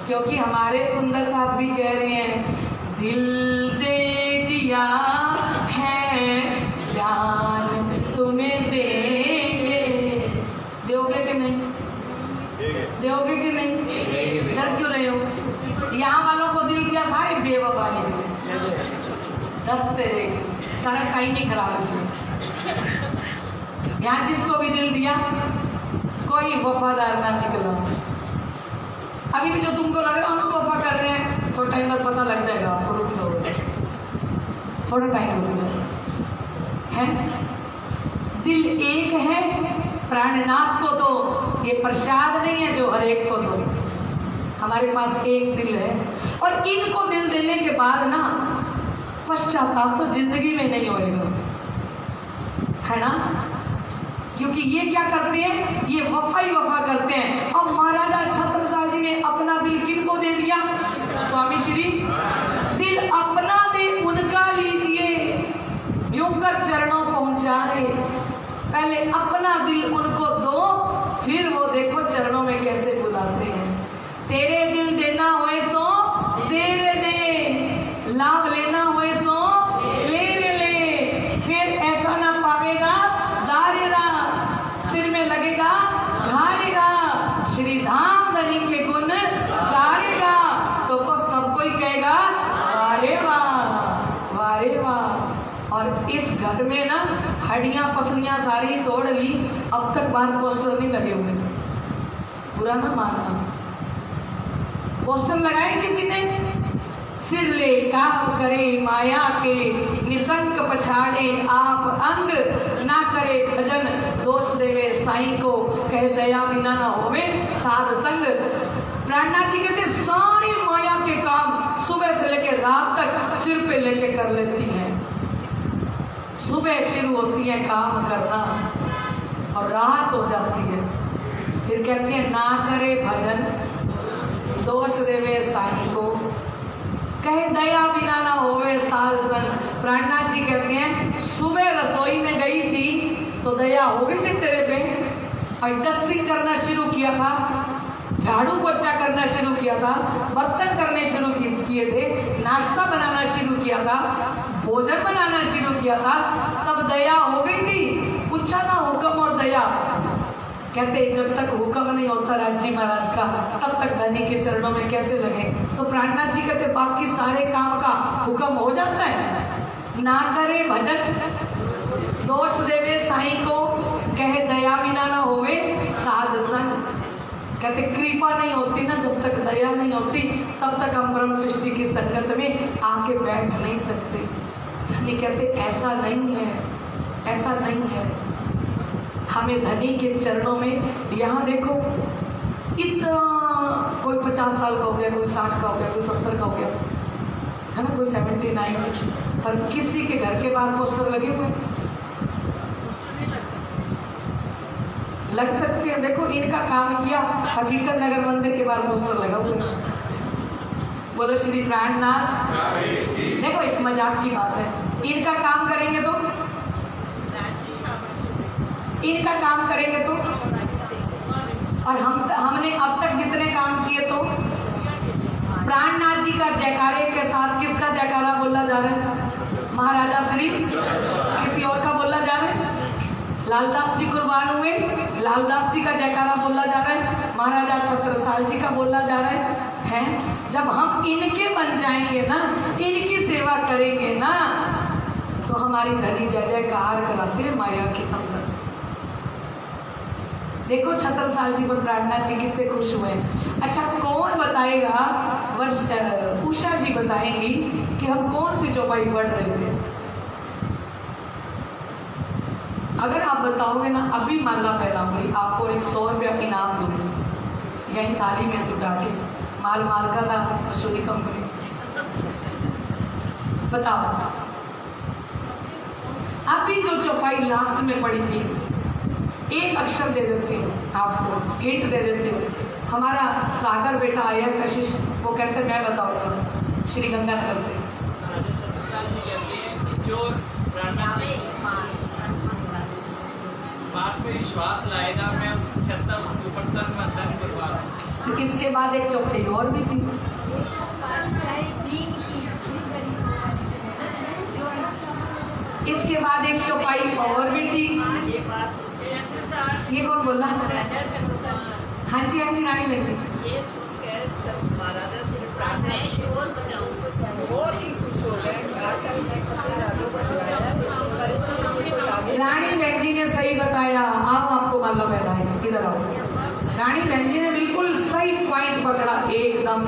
क्योंकि हमारे सुंदर साहब भी कह रहे हैं, दिल दे दिया है, जान तुम्हें देंगे। दोगे कि नहीं? दोगे कि नहीं? डर क्यों रहे हो? यहाँ वालों को दिल दिया, सारे बेवफा निकले, डरते रहे, सारा टाइम ही खराब किया। यहाँ जिसको भी दिल दिया कोई वफादार ना निकला। अभी भी जो तुमको लग रहा है ना वफा कर रहे हैं, थोड़ा टाइम बाद पता लग जाएगा आपको, रुक जाओ, थोड़ा टाइम रुक जाओ। है दिल एक है, प्राणनाथ को दो, ये प्रसाद नहीं है जो हर एक को दो। हमारे पास एक दिल है, और इनको दिल देने के बाद ना पश्चाताप तो जिंदगी में नहीं होएगा, है ना? क्योंकि ये क्या करते हैं, ये वफा ही वफा करते हैं। अब महाराजा छत्रसाल जी ने अपना दिल किनको दे दिया? स्वामी श्री। दिल अपना दे उनका लीजिए, यूं कर चरणों पहुंचाए। पहले अपना दिल उनको दो, फिर वो देखो चरणों में कैसे बुलाते हैं। तेरे दिल देना होए सो दे रे दे, लाभ लेना होए सो ले रे ले, फिर ऐसा ना पावेगा दारेगा, सिर में लगेगा घारेगा, श्री धाम धनी के गुण गारेगा, तो को सब कोई कहेगा वारे वाह वारे वाह। और इस घर में ना हड्डियां पसलियां सारी तोड़ ली, अब तक बाहर पोस्टर नहीं लगे हुए, बुरा ना मानना। पोस्टर लगाए किसी ने? सिर ले काम करे माया के, निसंक पछाड़े आप अंग, ना करे भजन दोष देवे साईं को, कहे दया बिना ना होवे साध संग। प्राणनाथ जी कहते सारी माया के काम सुबह से लेकर रात तक सिर पे लेके कर लेती हैं। सुबह शुरू होती है काम करना और रात हो जाती है, फिर कहती है ना करे भजन दोष देवे साईं को, कहे दया बिना ना होवे साध संग। प्राणनाथ जी कहते हैं सुबह रसोई में गई थी तो दया हो गई थी तेरे पे, और डस्टिंग करना शुरू किया था, झाड़ू पोछा करना शुरू किया था, बर्तन करने शुरू किए थे, नाश्ता बनाना शुरू किया था, भोजन बनाना शुरू किया था, तब दया हो गई थी। पूछा ना हुक्म और दया, कहते जब तक हुक्म नहीं होता राजी महाराज का, तब तक धनी के चरणों में कैसे लगे। तो प्राणनाथ जी कहते बाकी सारे काम का हुक्म हो जाता है। ना करे भजन दोष देवे साईं को, कहे दया बिना ना होवे साध संग। कहते कृपा नहीं होती ना, जब तक दया नहीं होती तब तक हम ब्रह्म सृष्टि की संगत में आके बैठ नहीं सकते। धनी कहते ऐसा नहीं है, ऐसा नहीं है। हमें धनी के चरणों में, यहाँ देखो इतना, कोई 50 साल का हो गया, कोई 60 का हो गया, कोई 70 का हो गया, है ना, कोई 79, पर किसी के घर के बाहर पोस्टर लगे हुए लग सकते हैं। देखो इनका काम किया, हकीकत नगर मंदिर के बाहर पोस्टर लगा हुआ है। बोलो श्री प्राणनाथ। देखो एक मजाक की बात है, इनका काम करेंगे तो, इनका काम करेंगे तो, और हमने अब तक जितने काम किए तो, प्राणनाथ जी का जयकारे के साथ किसका जयकारा बोला जा रहा है? महाराजा श्री, किसी और का बोला जा रहा है? लालदास जी कुर्बान हुए, लालदास जी का जयकारा बोला जा रहा है, महाराजा छत्रसाल जी का बोला जा रहा है। जब हम इनके बन जाएंगे ना, इनकी सेवा करेंगे ना, तो हमारी धनी जय जयकार कराते हैं माया के अंदर। देखो छत्रसाल जी पर प्राणनाथ जी कितने खुश हुए। अच्छा कौन बताएगा, उषा जी बताएंगी कि हम कौन सी चौपाई पढ़ रहे थे। अगर आप बताओगे ना, अभी माला पहनाऊंगी, आपको 100 रुपया इनाम दूंगी, यही थाली में से उठा के, माल का था मशहूरी कंपनी। बताओ अभी जो चौपाई लास्ट में पड़ी थी, एक अक्षर दे देती हूँ आपको, हिंट दे देती हूँ। हमारा सागर बेटा आया कशिश, वो कहते मैं बताऊंगा, श्री गंगानगर से। जो बात पे विश्वास लाएगा, मैं उसकी क्षमता उसके ऊपर तन मन धन करवा दूं। इसके बाद एक चौपाई और भी थी, इसके बाद एक चौपाई और भी थी। ये कौन बोला? हाँ जी रानी बहन जी। रानी बहन जी ने सही बताया। आओ आपको मालूम है, इधर आओ। रानी बहन जी ने बिल्कुल सही पॉइंट पकड़ा एकदम।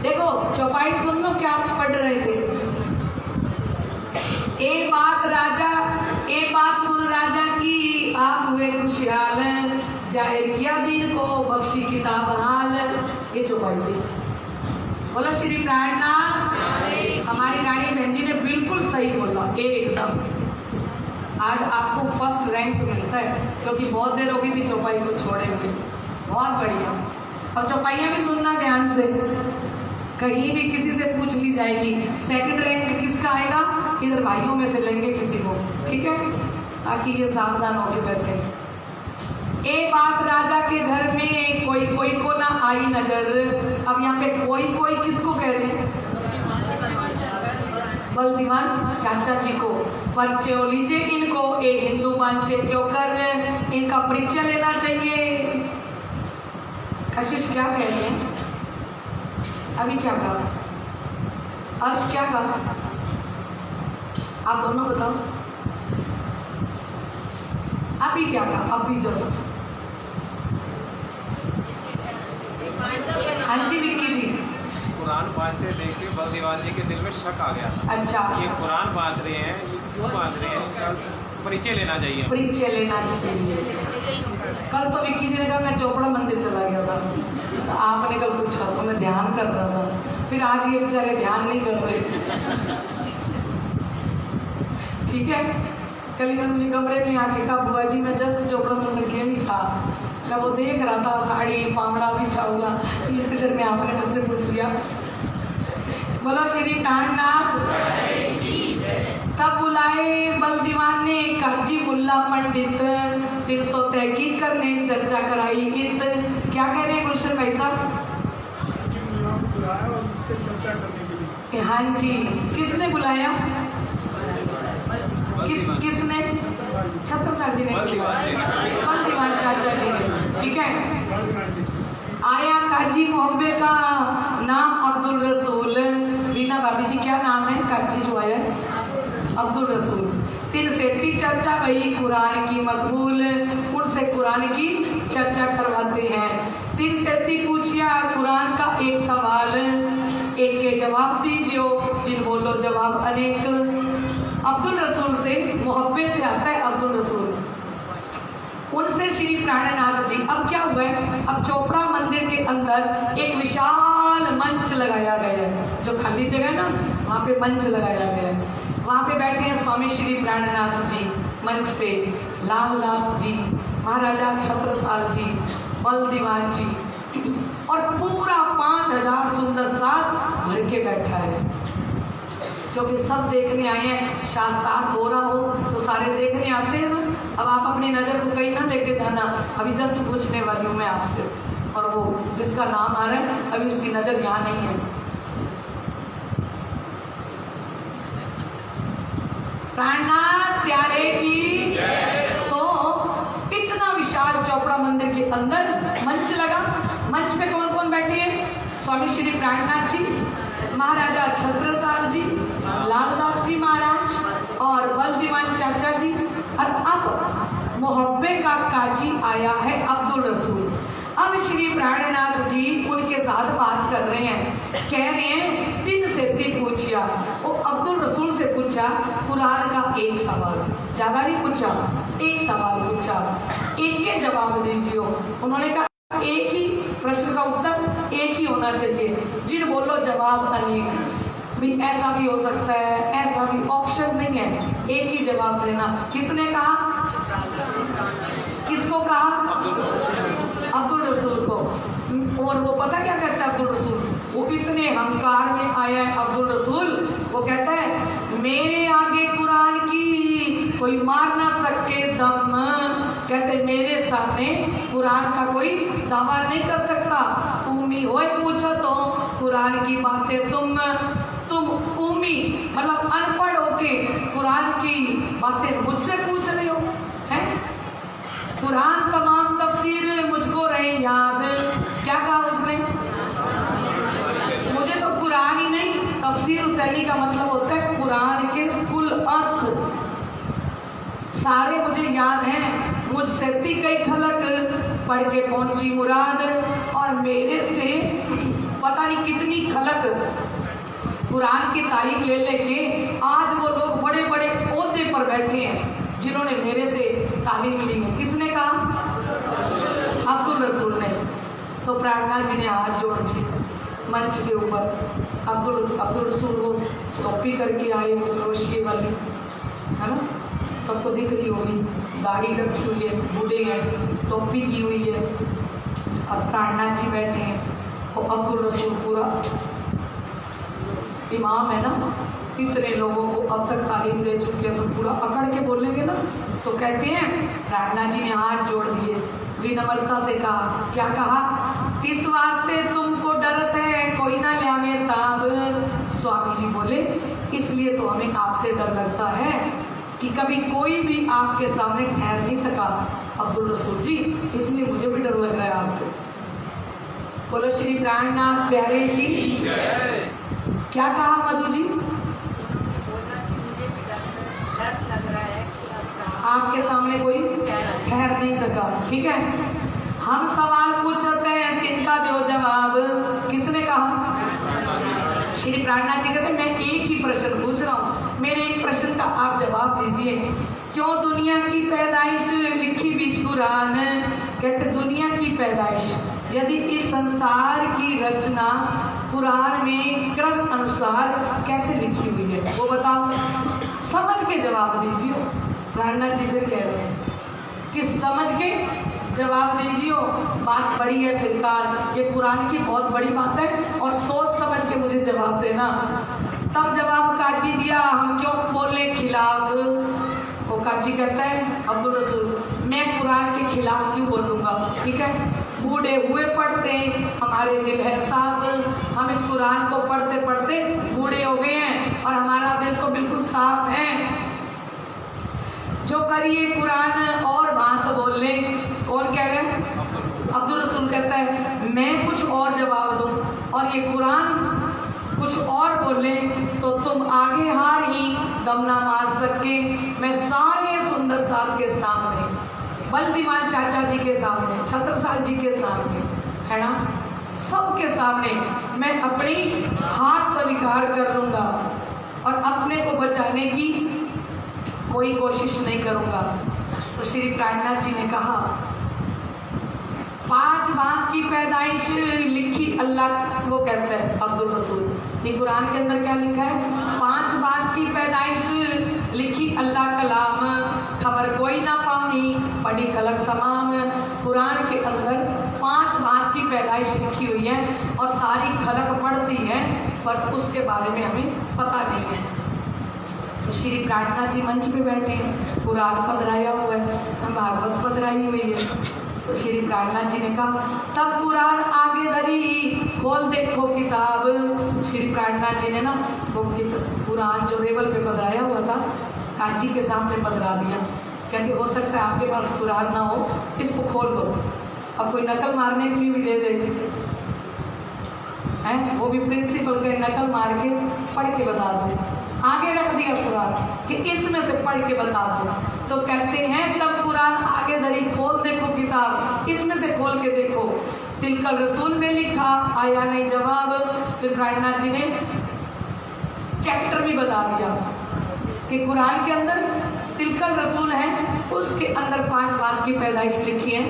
देखो चौपाई सुन लो क्या पढ़ रहे थे। एक बात सुन राजा की, आप हुए खुशहाल, जाहिर किया दीन को, बख्शी किताब हाल। ये चौपाई थी। बोलो श्री प्राणनाथ। हमारी रानी बहन जी ने बिल्कुल सही बोला एकदम। आज आपको फर्स्ट रैंक मिलता है, क्योंकि बहुत देर हो गई थी चौपाई को छोड़े हुए। बहुत बढ़िया। और चौपाइयाँ भी सुनना ध्यान से, कहीं भी किसी से पूछ ली जाएगी सेकंड रैंक किसका आएगा, इधर भाइयों में से लेंगे किसी को, ठीक है, ताकि ये सावधान होकर बैठे। एक बात राजा के घर में कोई कोई को ना आई नजर। अब यहाँ पे कोई कोई किसको कह रहे हैं? बलदीवान चाचा जी को। परिचय लीजिए इनको, ए हिंदू बांचे क्यों कर, इनका परिचय लेना चाहिए। कशिश क्या कह रहे हैं? अभी क्या कहा? अर्श क्या कहा? आप दोनों बताओ। अभी क्या कहा? अभी जस्ट। हाँ जी विक्की जी। कुरान पढ़ते देख के बलदीवान जी के दिल में शक आ गया। अच्छा, ये कुरान बांध रहे हैं, ये क्यों बांध रहे हैं? इनका परिचय लेना चाहिए। परिचय लेना चाहिए। कल तो विक्की जी ने कहा मैं चोपड़ा मंदिर चला गया था, तो आपने कल पूछा तो मैं ध्यान कर रहा था। फिर आज ये बेचारे ध्यान नहीं कर रहे। ठीक है, कल इन्होंने मुझे कमरे में आके कहा बुआ जी मैं जस्ट चोपड़ा मंदिर गया ही था, मैं वो देख रहा था साड़ी पामड़ा बिछा हुआ, इतनी देर में आपने मुझसे पूछ लिया। बोलो श्री प्राणनाथ। तब बुलाए बलदीवान ने काजी मुल्ला पंडित, 300 तहकीक करने चर्चा कराई इत। क्या कह रहे हैं गुलशन भाई साहब? बुलाया और उससे चर्चा करने के लिए। हाँ जी, किसने बुलाया? किसने? छत्रसाल जी ने बुलाया, बलदीवान चाचा जी ने, ठीक है। आया काजी मोहब्बे का नाम अब्दुल रसूल। रीना भाभी जी क्या नाम है काजी जो आया है? अब्दुल रसूल। 3 चर्चा वही कुरान की मकबूल, उनसे कुरान की चर्चा करवाते हैं। 3 पूछिया कुरान का एक सवाल, एक के जवाब दीजियो, जिन बोलो जवाब अनेक। अब्दुल रसूल से मोहब्बे से आता है अब्दुल रसूल, उनसे श्री प्राणनाथ जी। अब क्या हुआ है, अब चोपड़ा मंदिर के अंदर एक विशाल मंच लगाया गया है, जो खाली जगह है ना वहाँ पे मंच लगाया गया है। वहाँ पे बैठे हैं स्वामी श्री प्राणनाथ जी, मंच पे लालदास जी, महाराजा छत्रसाल जी, बलदीवान जी, और पूरा 5000 सुंदर साथ भर के बैठा है, क्योंकि सब देखने आए हैं। शास्त्रार्थ हो रहा हो तो सारे देखने आते हैं ना। अब आप अपनी नज़र को कहीं ना लेके जाना, अभी जस्ट पूछने वाली हूँ मैं आपसे, और वो जिसका नाम आ रहा है अभी उसकी नज़र यहाँ नहीं है। प्राणनाथ प्यारे की। तो इतना विशाल चोपड़ा मंदिर के अंदर मंच लगा। मंच पे कौन कौन बैठे हैं? स्वामी श्री प्राणनाथ जी, महाराजा छत्रसाल जी, लालदास जी महाराज और बलदीवान चाचा जी। और अब मोहब्बे का काजी आया है अब्दुल रसूल। अब श्री प्राणनाथ जी उनके साथ बात कर रहे हैं, कह रहे हैं 3 से 3 पूछिया। वो अब्दुल रसूल से पूछा कुरान का एक सवाल, ज्यादा नहीं पूछा, एक सवाल पूछा, एक के जवाब दीजिए। उन्होंने कहा एक ही प्रश्न का उत्तर एक ही होना चाहिए, जिन बोलो जवाब अनेक। भी ऐसा भी हो सकता है, ऐसा भी, ऑप्शन नहीं है, एक ही जवाब देना। किसने कहा? किसको कहा? अब्दुल रसूल को। और वो पता क्या कहता है अब्दुल रसूल? वो इतने अहंकार में आया है अब्दुल रसूल, वो कहता है मेरे आगे कुरान की कोई मार ना सके दम। कहते मेरे सामने कुरान का कोई दावा नहीं कर सकता। उम्मी होए पूछो तो कुरान कुरान की बातें तुम उम्मी मतलब अनपढ़ होके कुरान की बातें मुझसे पूछ रहे हो हैं? कुरान तमाम तफसीर मुझको रहे याद। क्या कहा उसने? मुझे तो कुरान ही नहीं, तफसीर हुसैनी का मतलब होता है कुरान के कुल अर्थ सारे मुझे याद हैं। मुझसे कई खलक पढ़ के पहुंची मुराद, और मेरे से पता नहीं कितनी खलक कुरान की तालीम ले लेके आज वो लोग बड़े बड़े ओहदे पर बैठे हैं जिन्होंने मेरे से तालीम ली है। किसने कहा? अब्दुल रसूल ने। तो प्रार्थना जी ने हाथ जोड़ दिए मंच के ऊपर। अब्दुल रसूल वो टोपी करके आए, वो क्रोशिये वाली, है ना, सबको दिख रही होगी, दाढ़ी रखी हुई है, बूढ़े हैं, टोपी की हुई है, और प्रार्थना जी बैठे हैं। वो अब्दुल रसूल पूरा इमाम है ना, इतने लोगों को अब तक तालीम दे चुके हैं, तो पूरा अकड़ के बोलेंगे ना। तो कहते हैं प्रार्थना जी ने हाथ जोड़ दिए, विनम्रता से कहा। क्या कहा? किस वास्ते तुमको डरत है कोई ना ल्यावे ताब। स्वामी जी बोले इसलिए तो हमें आपसे डर लगता है कि कभी कोई भी आपके सामने ठहर नहीं सका अब्दुल रसूल जी, इसलिए मुझे भी डर लग रहा है आपसे। बोलो श्री प्राणनाथ प्यारे की। क्या कहा मधु जी? आपके सामने कोई ठहर नहीं सका। ठीक है, हम सवाल पूछते हैं, तिनका दो जवाब। किसने कहा? श्री प्रार्थना जी कहते मैं एक ही प्रश्न पूछ रहा हूँ, मेरे एक प्रश्न का आप जवाब दीजिए। क्यों दुनिया की पैदाइश लिखी बीच कुरान? कहते दुनिया की पैदाइश, यदि इस संसार की रचना कुरान में क्रम अनुसार कैसे लिखी हुई है वो बताओ, समझ के जवाब दीजिए। प्रार्थना जी फिर कह रहे हैं कि समझ के जवाब दीजिए। बात बड़ी है फिलहाल, ये कुरान की बहुत बड़ी बात है, और सोच समझ के मुझे जवाब देना। तब जवाब काजी दिया, हम क्यों बोले खिलाफ? वो काजी कहता है अब्दुल रसूल मैं कुरान के खिलाफ क्यों बोलूँगा? ठीक है, बूढ़े हुए पढ़ते, हमारे दिल है साफ, हम इस कुरान को पढ़ते पढ़ते बूढ़े हो गए हैं और हमारा दिल तो बिल्कुल साफ है। जो करिए कुरान और बात बोल ले। कौन कह रहे हैं? अब्दुल रसूल कहता है मैं कुछ और जवाब दूं और ये कुरान कुछ और बोले तो तुम आगे हार ही दम ना मार सके। मैं सारे सुंदर साहब के सामने, बल्दीवान चाचा जी के सामने, छत्रसाल जी के सामने, है ना, सबके सामने मैं अपनी हार स्वीकार कर लूँगा और अपने को बचाने की कोई कोशिश नहीं करूँगा। तो श्री प्रार्थना जी ने कहा 5 बात की पैदाइश लिखी अल्लाह, वो कहता है अब्दुल रसूल, ये कुरान के अंदर क्या लिखा है? 5 बात की पैदाइश लिखी अल्लाह कलाम, खबर कोई ना पानी पढ़ी खलक तमाम। कुरान के अंदर 5 बात की पैदाइश लिखी हुई है और सारी खलक पढ़ती है, पर उसके बारे में हमें पता नहीं है। तो श्री प्रार्थना जी मंच पे बैठे हैं, कुरान पधराया हुआ है, भागवत पधराई हुई है। तो श्री प्रार्थना जी ने कहा तब कुरान आगे धरी, खोल देखो किताब। श्री प्रार्थना जी ने ना वो कुरान जो टेबल पे पधराया हुआ था काजी के सामने पधरा दिया। कहते हो सकता है आपके पास कुरान ना हो, इसको खोल दो, अब कोई नकल मारने के लिए भी दे दे, हैं वो भी प्रिंसिपल के नकल मार के पढ़ के बता दो। आगे रख दिया कुरान कि इसमें से पढ़ के बता दो। तो कहते हैं तब कुरान आगे धरी, खोल देखो किताब, इसमें से खोल के देखो। तिलकल रसूल में लिखा, आया नहीं जवाब। फिर प्रार्थना जी ने चैप्टर भी बता दिया कि कुरान के अंदर तिलकल रसूल है, उसके अंदर 5 बात की पैदाइश लिखी है,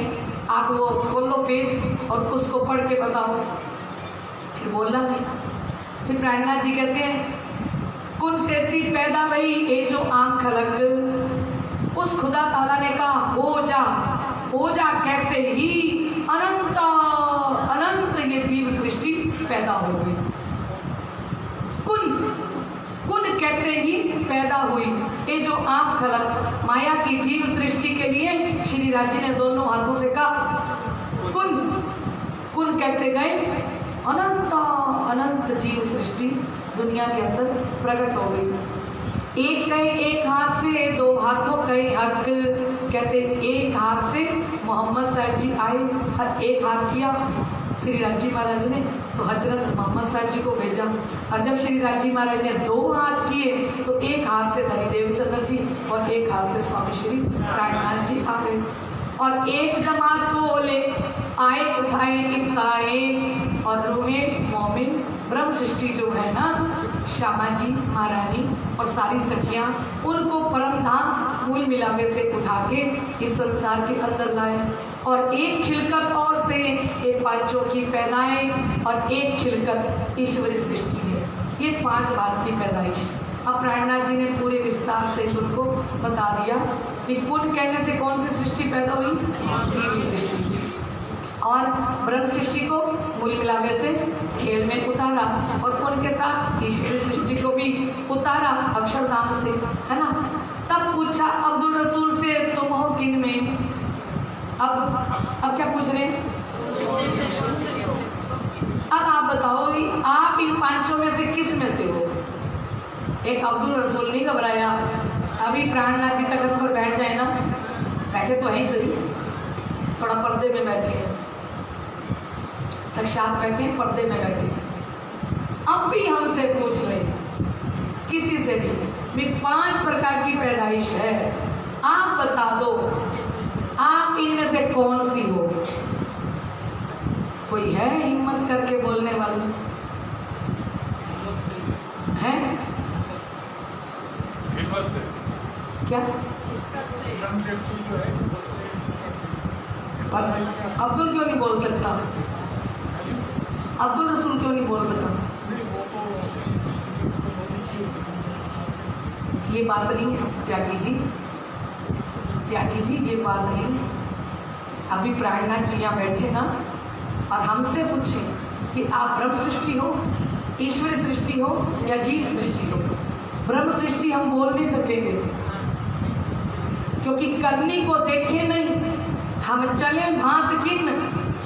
आप वो खोलो पेज और उसको पढ़ के बताओ। फिर बोलना नहीं। फिर प्रार्थना जी कहते हैं कुन से थी पैदा भई ये जो आम खलक। उस खुदा ताला ने कहा हो जा कहते ही अनंत अनंत ये जीव सृष्टि पैदा हो गई। कुन कहते ही पैदा हुई ये जो आम खलक। माया की जीव सृष्टि के लिए श्री राज जी ने दोनों हाथों से कहा कुन कहते गए अनंत अनंत जीव सृष्टि दुनिया के अंदर प्रकट हो गई। एक कहे एक हाथ से, दो हाथों कहे हक, कहते एक हाथ से मोहम्मद साहब जी आए, एक हाथ किया श्री राजी महाराज ने तो हजरत मोहम्मद साहब जी को भेजा, और जब श्री राजी महाराज ने दो हाथ किए तो एक हाथ से धनी देवचंद्र जी और एक हाथ से स्वामी श्री प्राणनाथ जी आ गए, और एक जमात को ले आए, उठाए, निपटाए, और रूहे मोमिन ब्रह्म सृष्टि जो है ना, श्यामा जी, महारानी और सारी सखियां, उनको परम धाम मूल मिलावे से उठा के इस संसार के अंदर लाए, और एक खिलकत और से एक पांचों की पैदाए, और एक खिलकत ईश्वरी सृष्टि है। ये 5 बात की पैदाइश। अब प्राणनाथ जी ने पूरे विस्तार से उनको बता दिया कि पुण्य कहने से कौन सी सृष्टि पैदा हुई? जीव सृष्टि। और ब्रह्म सृष्टि को मूल मिलावे से खेल में उतारा, और पुण्य के साथ ईश्वरी सृष्टि को भी उतारा अक्षरधाम से, है ना। तब पूछा अब्दुल रसूल से, तुम हो किन में? अब क्या पूछ रहे हैं? अब आप बताओ आप इन 5 में से किस में से हो? एक अब्दुल रसूल नहीं घबराया, अभी प्राणनाथ जी तखत पर बैठ जाए ना, बैठे तो है ही सही, थोड़ा पर्दे में बैठे हैं, साक्षात बैठे, पर्दे में बैठे। अब भी हमसे पूछ ले, किसी से भी 5 प्रकार की पैदाइश है, आप बता दो आप इनमें से कौन सी हो? कोई है हिम्मत करके बोलने वाला? है क्या? अब्दुल क्यों नहीं बोल सकता? अब्दुल रसूल क्यों नहीं बोल सकता? ये बात नहीं है त्यागी जी, त्यागी जी, ये बात नहीं है। अभी प्राणनाथ जी यहाँ बैठे ना, और हमसे पूछे कि आप ब्रह्म सृष्टि हो, ईश्वरी सृष्टि हो या जीव सृष्टि हो? ब्रह्म सृष्टि हम बोल नहीं सकेंगे, क्योंकि करनी को देखे नहीं, हम चले भांत किन,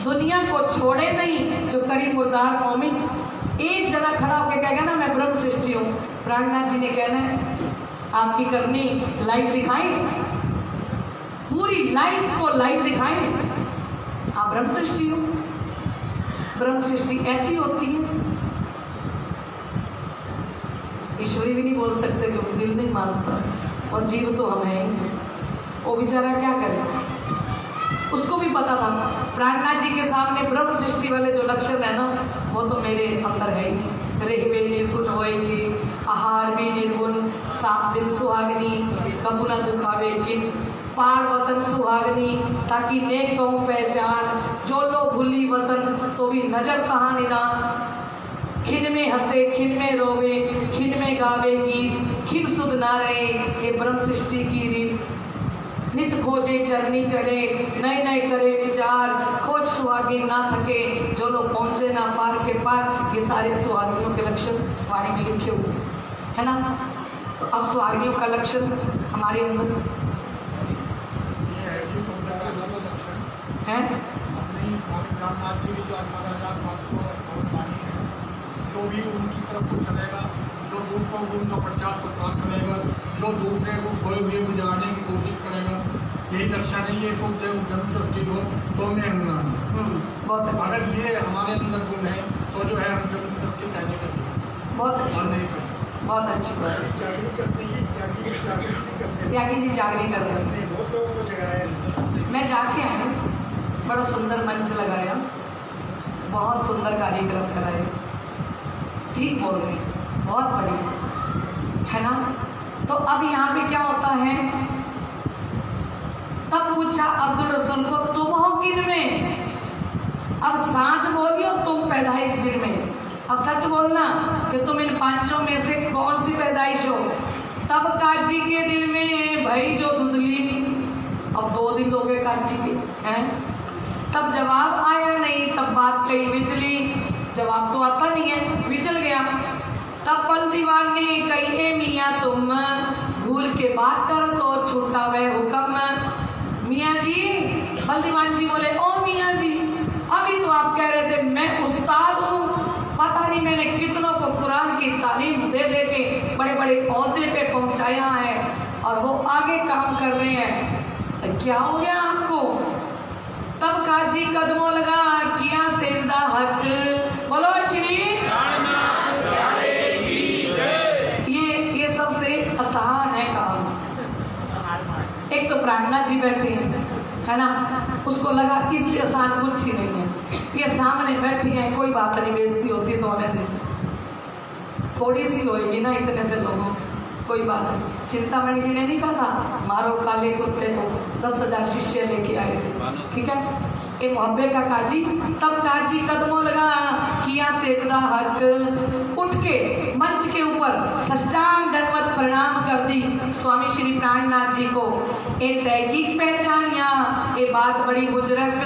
दुनिया को छोड़े नहीं, जो करी मुर्दार मोमिन। एक जना खड़ा होकर कहेगा ना मैं ब्रह्म सृष्टि हूँ, प्राणनाथ जी ने कहना है आपकी करनी लाइव दिखाएं, पूरी लाइफ को लाइव दिखाएं, आप ब्रह्म सृष्टि हो। ब्रह्म सृष्टि ऐसी होती है, ईश्वरी भी नहीं बोल सकते क्योंकि दिल नहीं मानता, और जीव तो हम हैं ही। वो बेचारा क्या करे, उसको भी पता था प्राणनाथ जी के सामने ब्रह्म सृष्टि वाले जो लक्षण है ना, वो तो मेरे अंदर है ही। रेहवे निर्गुण होएगी, आहार भी निर्गुण, 7 दिन सुहागनी, कबू न दुखावे किन, पार वतन सुहागनी, ताकि नेक कहूँ पहचान, जो लो भूली वतन तो भी नजर कहाँ निदान, खिन में हंसे खिन में रोवे, खिन में गावे गीत, खिन सुध ना रहे, ये ब्रह्म सृष्टि की रीत। नित खोजे चरनी चढ़े, नए नए करे विचार, खोज सुहागी ना थके, जो लोग पहुंचे ना पार के पार। ये सारे सुहागियों के लक्षण वाणी में लिखे हुए है ना। तो अब सुहागियों का लक्षण हमारे अंदर है। जो भी उनकी तरफ को चलेगा, जो दूसरों को उनका प्रचार प्रसार करेगा, जो दूसरे को सोए हुए को जगाने की कोशिश करेगा, यही लक्ष्य नहीं है। शुद्ध जन सृष्टि हो तो मैं बहुत अच्छा। अगर ये हमारे अंदर गुण है तो जो है हम जन सृष्टि कहने का बहुत अच्छी, बहुत अच्छी बात। त्यागी जी जागरण कर रहे हैं, बहुत लोगों को जगाया। मैं जाके आई हूँ, बड़ा सुंदर मंच लगाया, बहुत सुंदर कार्यक्रम कराए, ठीक बोल रहे, बहुत बढ़िया है ना। तो अब यहाँ पे क्या होता है, तब पूछा अब्दुल रसूल को तुम हो किन में? अब सांच बोलियो तुम पैदाइश जिन में, अब सच बोलना कि तुम इन 5 में से कौन सी पैदाइश हो। तब काजी के दिल में भई जो धुंधली, अब 2 दिन हो गए काजी के हैं, तब जवाब आया नहीं, तब बात कही विचली, जवाब तो आता नहीं है, विचल गया। तब पल दीवार ने कही ए मियाँ तुम भूल के बात कर तो छूटा वह हुक्म। मियाँ जी, बल्दीवान जी बोले ओ मियाँ जी, अभी तो आप कह रहे थे मैं उस्ताद हूँ, नहीं मैंने कितनों को कुरान की तालीम दे दे के बड़े बड़े ओहदे पे पहुंचाया है और वो आगे काम कर रहे हैं, क्या हो गया आपको? तब काजी कदमों लगा, किया सेजदा हक, बोलो श्री। ये सबसे आसान है काम। एक तो प्राणनाथ जी बैठे हैं, है ना, उसको लगा इससे आसान कुछ ही नहीं है, ये सामने बैठी हैं, कोई बात नहीं, बेइज्जती होती तो होने दे, थोड़ी सी होएगी ना इतने से लोगों की, कोई बात नहीं। चिंतामणि जी ने नहीं कहा था मारो काले कुत्ते को, 10,000 शिष्य लेके आए थे, ठीक है, ये मोहब्बे का काजी। तब काजी कदमों लगा, किया सेजदा हक, उठ के मंच के ऊपर साष्टांग दंडवत प्रणाम कर दी स्वामी श्री प्राणनाथ जी को। ए तहकीक पहचानिया, ये बात बड़ी बुजुर्ग,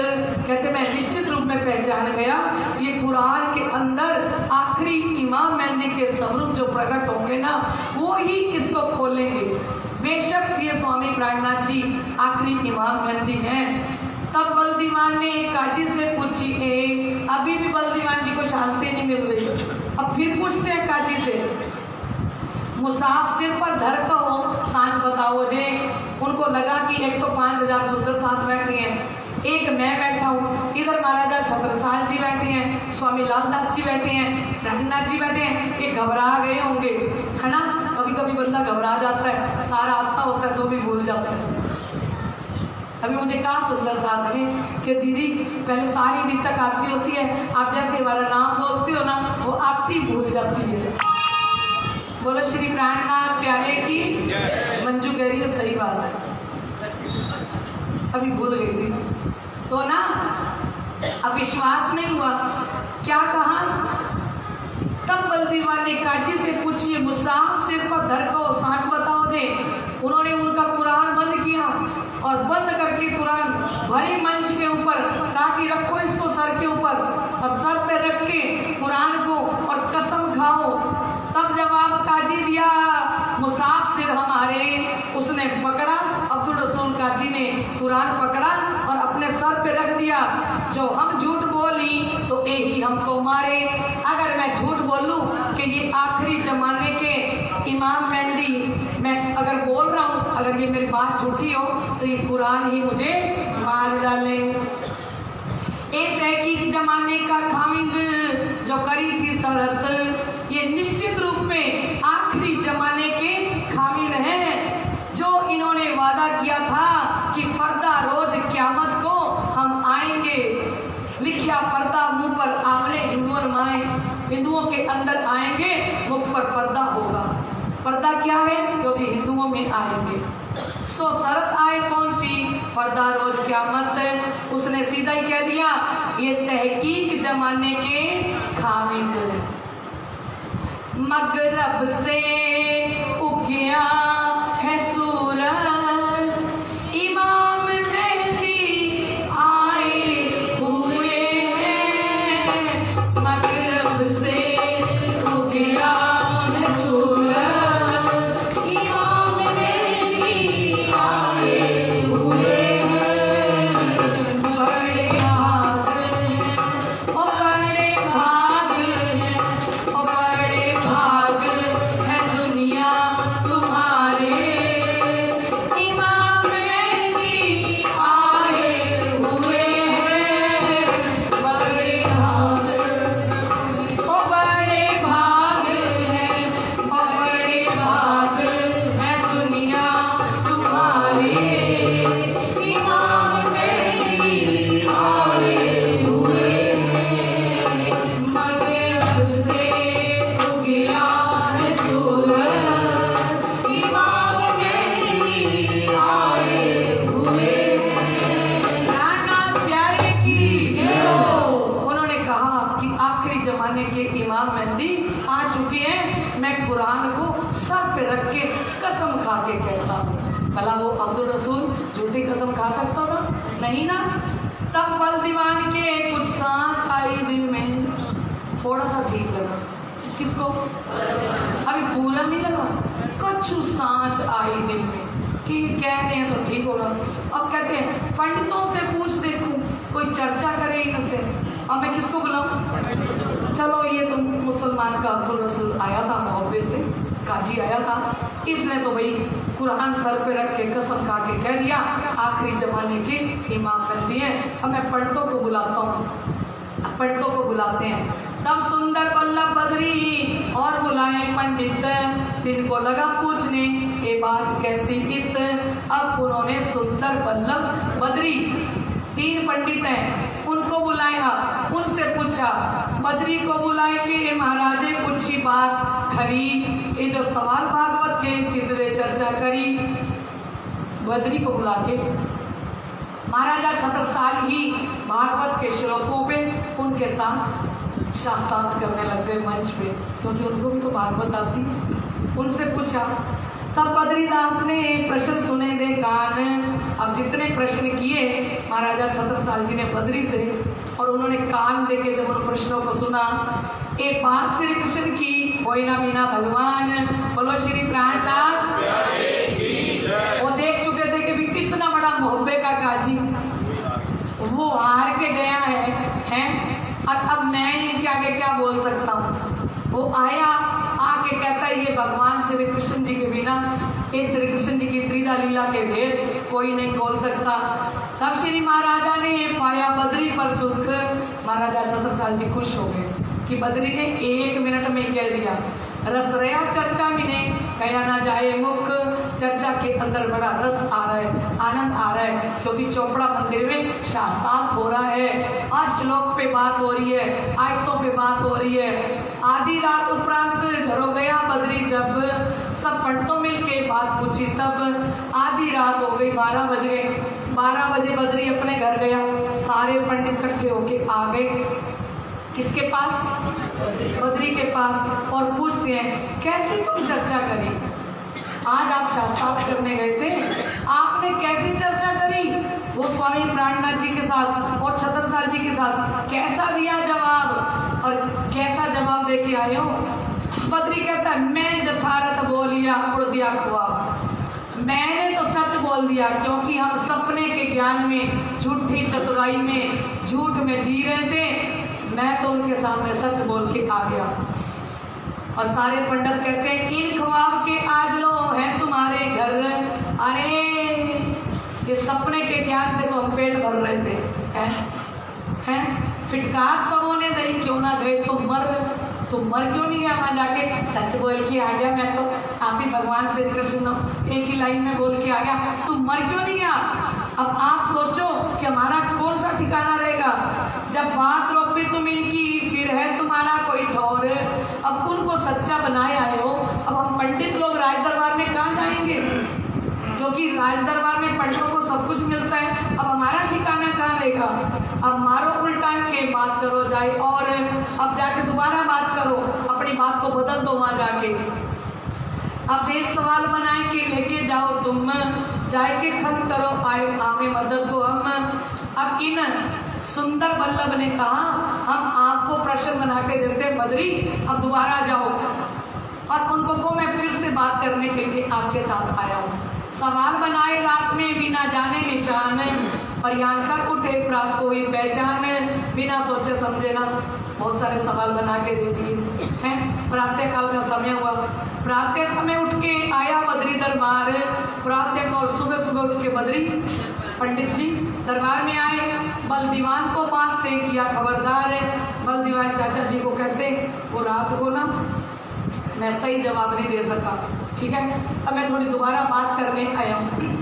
कहते मैं निश्चित रूप में पहचान गया, ये कुरान के अंदर आखिरी इमाम मेहंदी के स्वरूप जो प्रकट होंगे ना, वो ही इसको खोलेंगे। बेशक ये स्वामी प्राणनाथ जी आखिरी इमाम मेहंदी हैं। तब बलदीवान ने काजी से पूछी, अभी भी बलदीवान जी को शांति नहीं मिल रही। अब फिर पूछते हैं काजी से, मुसाफ सिर पर धर कहो सांच बताओ जे। उनको लगा कि एक तो 5,000 शुद्ध साथ बैठे हैं, एक मैं बैठा हूँ, इधर महाराजा छत्रसाल जी बैठे हैं, स्वामी लालदास जी बैठे हैं, प्राणनाथ जी बैठे हैं, ये घबरा गए होंगे, है ना। कभी कभी बंदा घबरा जाता है, सारा आता होता है तो भी भूल जाता है। अभी मुझे कहा सुंदर साथ लगे कि दीदी पहले सारी अभी तक आती होती है, आप जैसे हमारा नाम बोलती हो ना, वो आती भूल जाती है। बोलो श्री प्राणनाथ प्यारे की। मंजू कह रही है सही बात है, अभी भूल गई थी तो ना, अब विश्वास नहीं हुआ, क्या कहा? तब बलदीवान ने काजी से पूछिए, मुसाफ सिर पर धर को सांच बताओ जे। उन्होंने उनका कुरान बंद किया और बंद करके कुरान भरे मंच के ऊपर कहा कि रखो इसको सर के ऊपर, और सर पे रख के कुरान को और कसम खाओ। तब जवाब काजी दिया, मुसाफ सिर हमारे। उसने पकड़ा, अब्दुल रसूल काजी ने कुरान पकड़ा और अपने सर पे रख दिया। जो हम झूठ बोली तो यही हमको मारे। अगर मैं झूठ बोलूं कि ये आखिरी जमाने के इमाम मेहंदी, मैं अगर बोल रहा हूँ, अगर ये मेरी बात झूठी हो तो ये कुरान ही मुझे मार डाले। एक तहकीक जमाने का खामिद जो करी थी शरत, ये निश्चित रूप में आखिरी जमाने के खामिद हैं, जो इन्होंने वादा किया था कि पर्दा रोज क़यामत को हम आएंगे। लिखा पर्दा मुंह पर आमने हिंदुओं के अंदर आएंगे, मुख पर पर्दा होगा। पर्दा क्या है? क्योंकि हिंदुओं में आएंगे। सो शरत आए कौन सी? पर्दा रोज क़यामत। उसने सीधा ही कह दिया, ये तहकीक जमाने के खामिद। मगरब से उगया है सूरज, इमाम मेहंदी आए हुए हैं। मगरब से उगया है सूरज, इमाम मेहंदी आए हुए हैं। बड़े भाग हैं ओ बड़े भाग हैं ओ बड़े भाग है दुनिया तुम्हारे। इमाम मेहंदी आए हुए हैं। बड़े भाग ओ बड़े भाग हैं ओ बड़े भाग है दुनिया तुम्हारे। इमाम मेहंदी आए हुए हैं। मगरब से उगया है सूरज, इमाम मेहंदी आए हुए हैं। प्राणनाथ प्यारे की जय हो। उन्होंने कहा कि आखिरी जमाने के इमाम मेहंदी आ चुके हैं। मैं कुरान को सर पे रख के कसम खा के कहता हूँ। भला वो अब्दुल रसूल झूठी कसम खा सकता था? नहीं ना। तब बलदीवान के कुछ सांच आई दिल में, थोड़ा सा ठीक लगा। किसको? अभी पूरा नहीं लगा, कुछ सांच आई दिल में कि कह रहे हैं तो ठीक होगा। अब कहते हैं पंडितों से पूछ देखूं, कोई चर्चा करे इनसे। अब मैं किसको बुलाऊं? चलो ये तुम मुसलमान का अब्दुल रसूल आया था मोहब्बे से, काजी आया था, इसने तो भाई कुरान सर पे रख के कसम खा के कह दिया आखिरी जमाने के इमाम बनती है। अब मैं पंडितों को बुलाता हूँ, पंडितों को बुलाते हैं। तब सुंदर बल्लभ बद्री और बुलाए पंडित, तिनको लगा पूछने ये बात कैसी इत। अब उन्होंने सुंदर बल्लभ बद्री, 3 पंडित हैं, उनको बुलाया, उनसे पूछा, बद्री को बुलाए कि महाराजे पूछी बात खरी, ये जो सवाल भागवत के चित्रे चर्चा करी। बद्री को बुला के महाराजा छत्रसाल ही भागवत के श्लोकों पे उनके साथ शास्त्रार्थ करने लग गए मंच पे, क्योंकि उनको भी तो भागवत आती है। उनसे पूछा, तब बद्रीदास ने प्रश्न सुने दे कान। अब जितने प्रश्न किए महाराजा छत्रसाल जी ने बद्री से, और उन्होंने कान देके जब उन प्रश्नों को सुना, एक बात श्री कृष्ण की कोई ना बिना भगवान, बोलो श्री प्राणनाथ। वो देख चुके थे कि भी कितना बड़ा मोहब्बे का काजी वो हार के गया है और अब मैं इनके आगे क्या बोल सकता हूँ। वो आया, आके कहता है ये भगवान श्री कृष्ण जी के बिना, ये श्री कृष्ण जी की त्रिधा लीला के भेद कोई नहीं खोल सकता। तब श्री महाराजा ने पाया बद्री पर सुख। महाराजा छत्रसाल जी खुश हो गए कि बद्री ने 1 मिनट में कह दिया। रस रया चर्चा में ने कहा ना जाए मुख, चर्चा के अंदर बड़ा रस आ रहा है, आनंद आ रहा है, क्योंकि चोपड़ा मंदिर में शास्त्रार्थ हो रहा है, आज श्लोक पे बात हो रही है, आयतों पे बात हो रही है। आधी रात उपरांत घरों गया बद्री, जब सब पंडितों मिल के बात पूछी, तब आधी रात हो गई, 12 बज गए। 12 बजे बद्री अपने घर गया, सारे पंडित इकट्ठे होके आ गए किसके पास? बद्री के पास, और पूछते हैं कैसी तुम चर्चा करी, आज आप शास्त्रार्थ करने गए थे, आपने कैसी चर्चा करी? वो स्वामी प्राणनाथ जी के साथ और छत्रसाल जी के साथ कैसा दिया जवाब, और कैसा जवाब दे के आए हो? बद्री कहता है मैं जथारथ बोलिया उड़ दिया ख्वाब, मैंने तो सच बोल दिया, क्योंकि हम सपने के ज्ञान में, झूठी चतुराई में, झूठ में जी रहे थे, मैं तो उनके सामने सच बोल के आ गया। और सारे पंडित कहते हैं इन ख्वाब के आज लो है तुम्हारे घर। अरे ये सपने के ज्ञान से तो हम पेट भर रहे थे, हैं फिटकार सबों ने दही क्यों ना गए, तुम मर क्यों नहीं गया? वहां जाके सच बोल के आ गया, मैं तो आप ही भगवान श्री कृष्ण एक ही लाइन में बोल के आ गया, तुम मर क्यों नहीं गया? अब आप सोचो कि हमारा कौन सा ठिकाना रहेगा, जब बात रोकी तुम इनकी, फिर है तुम्हारा कोई ठौर। अब उनको सच्चा बनाए आए हो, अब हम पंडित लोग राज दरबार में कहाँ जाएंगे, क्योंकि राज दरबार में पंडितों को सब कुछ मिलता है, अब हमारा ठिकाना कहाँ रहेगा? अब मारो उल्टा के बात करो जाए, और अब जाके दोबारा बात करो, अपनी बात को बदल दो वहां जाके। अब देश सवाल बनाए कि लेके जाओ तुम, जाए के खम करो आए आमे मदद को हम। अब इन सुंदर बल्लभ ने कहा हम आपको प्रश्न बना के देते बद्री, अब दोबारा जाओ। और उनको को मैं फिर से बात करने के लिए आपके साथ आया हूँ। सवाल बनाए रात में बिना जाने निशान, परियान कर उठे प्रात को ही पहचान, बिना सोचे समझे ना बहुत सारे सवाल बना के दे दिए हैं। प्रातः काल का समय हुआ, प्रातः समय उठ के आया बद्री दरबार। प्रातः को सुबह सुबह उठ के बद्री पंडित जी दरबार में आए, बल दीवान को बात से किया खबरदार। बल दीवान चाचा जी को कहते वो रात को ना मैं सही जवाब नहीं दे सका, ठीक है, अब मैं थोड़ी दोबारा बात करने आया हूँ।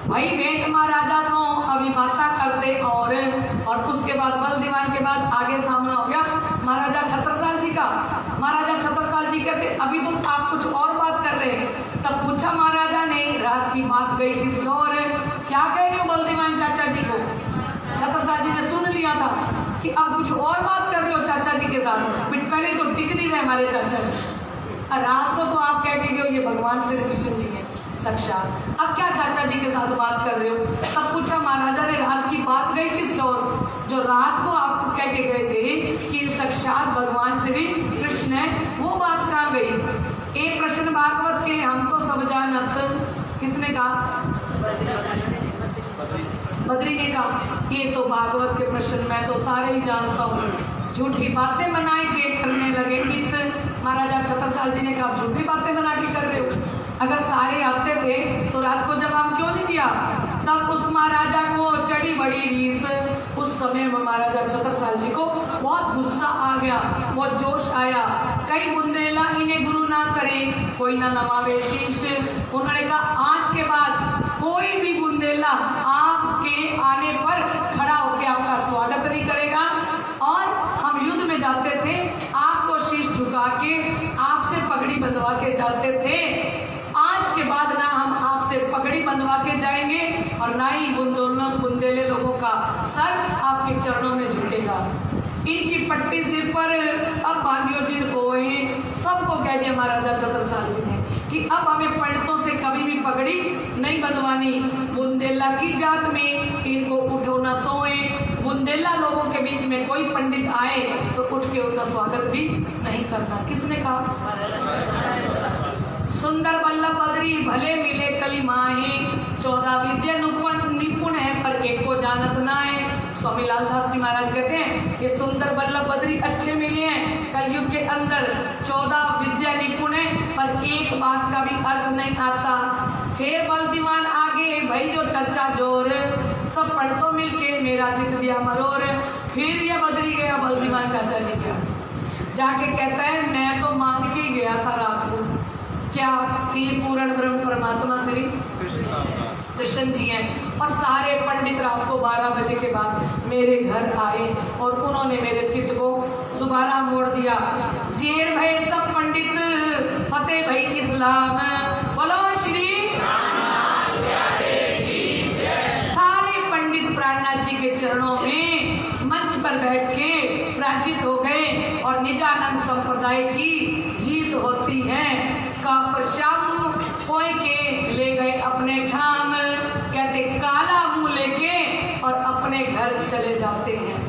भाई भेंट महाराजा सो अभी बाता करते, और उसके बाद बल दीवान के बाद आगे सामना हो गया महाराजा छत्रसाल जी का। महाराजा छत्रसाल जी कहते अभी तो आप कुछ और बात कर रहे। तब पूछा महाराजा ने रात की बात गई किस और, क्या कह रहे हो बल दीवान चाचा जी को? छत्रसाल जी ने सुन लिया था कि अब कुछ और बात कर रहे हो चाचा जी के साथ, पहले तो टिक नहीं रहे हमारे चाचा जी। रात को तो आप कह के गए ये भगवान श्री कृष्ण जी हैं साक्षात, अब क्या चाचा जी के साथ बात कर रहे हो? तब पूछा महाराजा ने रात की बात गई किस और, जो रात को आप कह के गए थे कि साक्षात भगवान श्री कृष्ण है, वो बात कहाँ गई? एक प्रश्न भागवत के हम तो सब जानत, किसने कहा? बद्री ने कहा ये तो भागवत के प्रश्न मैं तो सारे ही जानता हूँ। झूठी बातें बनाए के करने लगे इत, सारे आते थे तो रात को जवाब क्यों नहीं दिया? तब उस महाराजा को चढ़ी बड़ी रीस। उस समय महाराजा छत्रसाल जी को बहुत गुस्सा आ गया, बहुत जोश आया। कई बुंदेला इन्हें गुरु ना करें, कोई ना नवावे शीश। उन्होंने कहा आज के बाद कोई भी बुंदेला आपके आने पर खड़ा होकर आपका स्वागत नहीं करेगा। और हम युद्ध में जाते थे, आपको शीश झुका के आपसे पगड़ी बंधवा के जाते थे। आज के बाद ना हम आपसे पगड़ी बंधवा के जाएंगे और ना ही बुंदेले लोगों का सर आपके चरणों में झुकेगा। इनकी पट्टी सिर पर अब बांधियो जिनको सबको कह दिया महाराजा छत्रसाल जी ने कि अब हमें पंडितों से कभी भी पगड़ी नहीं बंधवानी। बुंदेला की जात में इनको उठो न सोए। बुंदेला लोगों के बीच में कोई पंडित आए तो उठ के उनका स्वागत भी नहीं करना। किसने कहा? सुंदर वल्लभ बद्री भले मिले कली माहे, 14 विद्या निपुण है पर एक को जानत ना है। स्वामी लालदास जी महाराज कहते हैं ये सुंदर वल्लभ बद्री अच्छे मिले हैं, कलयुग के अंदर 14 विद्या निपुण है पर एक बात का भी अर्थ नहीं आता। फिर बल दीवान आगे भाई जो चर्चा जोर, सब पंडितों मिलके मेरा जित दिया मरोर। फिर यह बद्री गया बल दीवान चाचा जी क्या जाके कहता है मैं तो मांग के गया था रात को क्या कि पूर्ण ब्रह्म परमात्मा श्री कृष्ण जी हैं। और सारे पंडित रात को 12 बजे के बाद मेरे घर आए और उन्होंने मेरे चित्त को दोबारा मोड़ दिया। जेर भाई सब पंडित फतेह भाई इस्लाम, बोलो श्री सारे पंडित प्राणनाथ जी के चरणों में मंच पर बैठ के पराजित हो गए और निजानंद संप्रदाय की जीत होती है। का परशामू कोई के ले गए अपने ठाम, कहते काला मुंह लेके और अपने घर चले जाते हैं।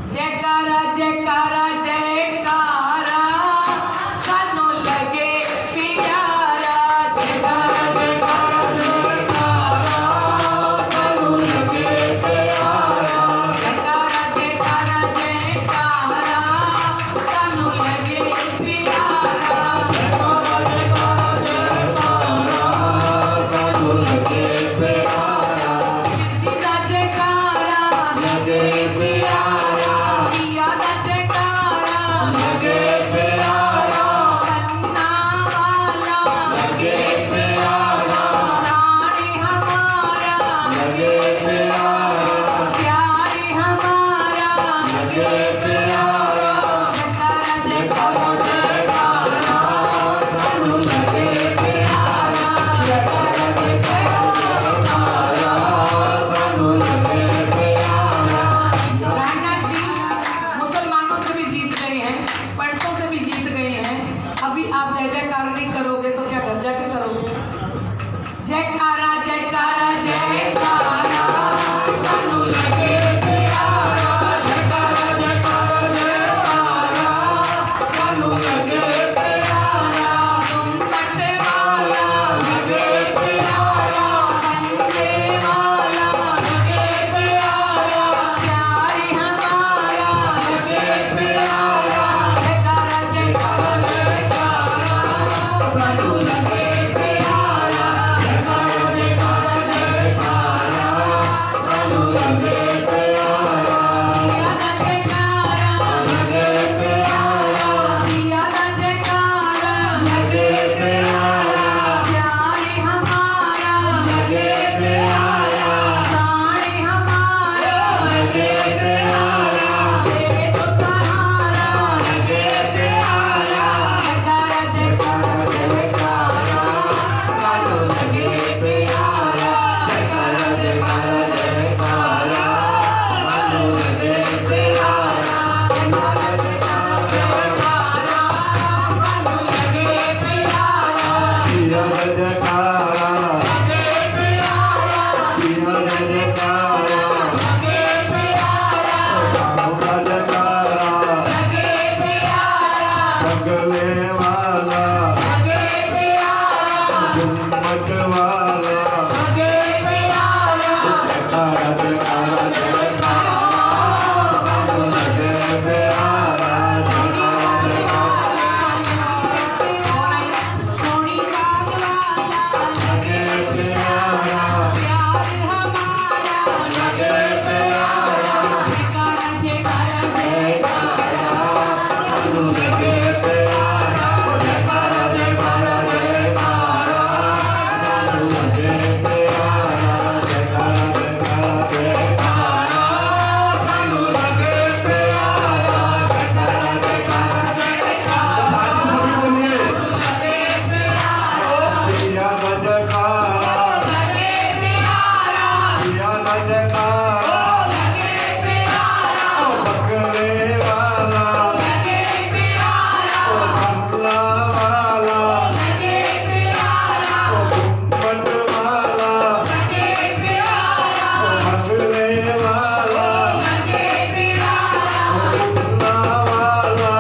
जयकारा जयकारा जयकारा सानू लगे प्यारा, जयकारा जयकारा जयकारा सानू लगे प्यारा, जयकारा जयकारा जयकारा सानू लगे प्यारा, लगे प्यारा, जयकारा जयकारा जयकारा, सानू लगे प्यारा, जयकारा जयकारा जयकारा, सानू लगे प्यारा, जयकारा जयकारा जयकारा। बोलिए प्रिया का जयकारा, प्रिया का जयकारा, ओ बकरे वाला, ओ कमला वाला, ओ गुम्बद वाला, ओ बकरे वाला, ओ कमला वाला,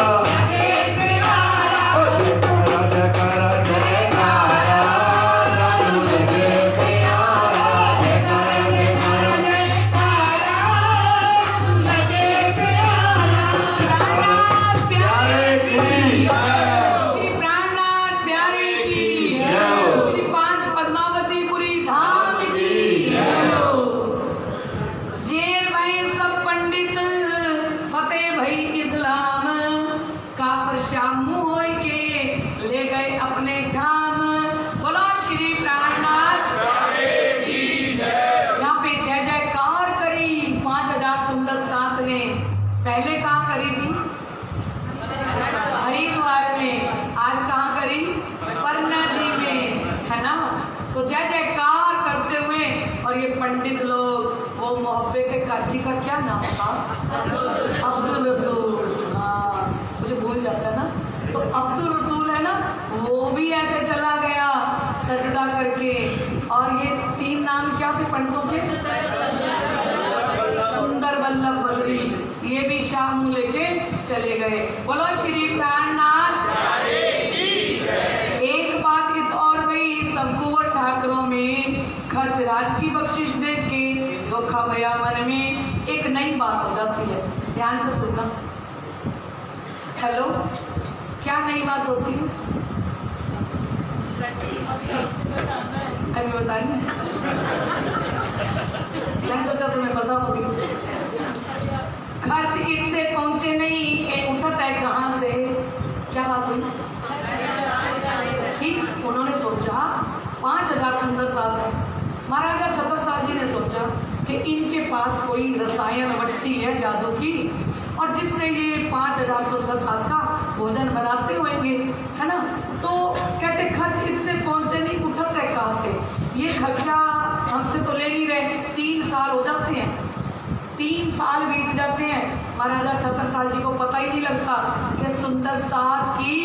ओ जयकारा जयकारा जयकारा, सानू लगे प्यारा, जयकारा जयकारा प्यारे की जय। श्री प्राणनाथ प्यारे की जय। श्री पांच पद्मावतीपुरी धाम की जेल भाई सब पंडित फतेह भाई इस्लाम काफर श्याम मुंह होय के ले गए अपने धाम। बोलो श्री प्राणनाथ यहाँ पे जय जयकार करी 5000 सुंदर साथ ने। पहले कहाँ करी थी? हरिद्वार में। आज कहाँ करी? पन्ना जी में, है ना। तो जय जयकार करते हुए और ये पंडित लोग, वो मोहब्बे के काजी का क्या नाम था? अब्दुल रसूल। हाँ, मुझे भूल जाता है ना। तो अब्दुल रसूल है ना, वो भी ऐसे चला गया सजदा करके। और ये 3 नाम क्या थे पंडितों के? सुंदर वल्लभ बद्री, ये भी शाम लेके चले गए। बोलो श्री प्राणनाथ। एक बात ये तो और भाई सब कुंवर ठाकरों में खर्च राज की बख्शिश देख के धोखा भया मन में एक नई बात हो जाती है। ध्यान से सुनना। हेलो, क्या नई बात होती है? अभी बताइए। मैं सोचा तुम्हें पता होगी। खर्च इससे पहुंचे नहीं, ये उठत है कहाँ से? क्या बात हुई? ठीक, उन्होंने सोचा 5000 सुंदर साथ है। महाराजा छत्रसाल जी ने सोचा कि इनके पास कोई रसायन वट्टी है जादू की, और जिससे ये 5000 सुंदर साथ का भोजन बनाते होंगे, है ना। तो कहते खर्च इससे पहुंचे नहीं, उठत है कहाँ से? ये खर्चा हमसे तो ले नहीं रहे। 3 साल हो जाते हैं, 3 साल बीत जाते हैं। महाराजा छत्रसाल जी को पता ही नहीं लगता कि सुंदर साथ की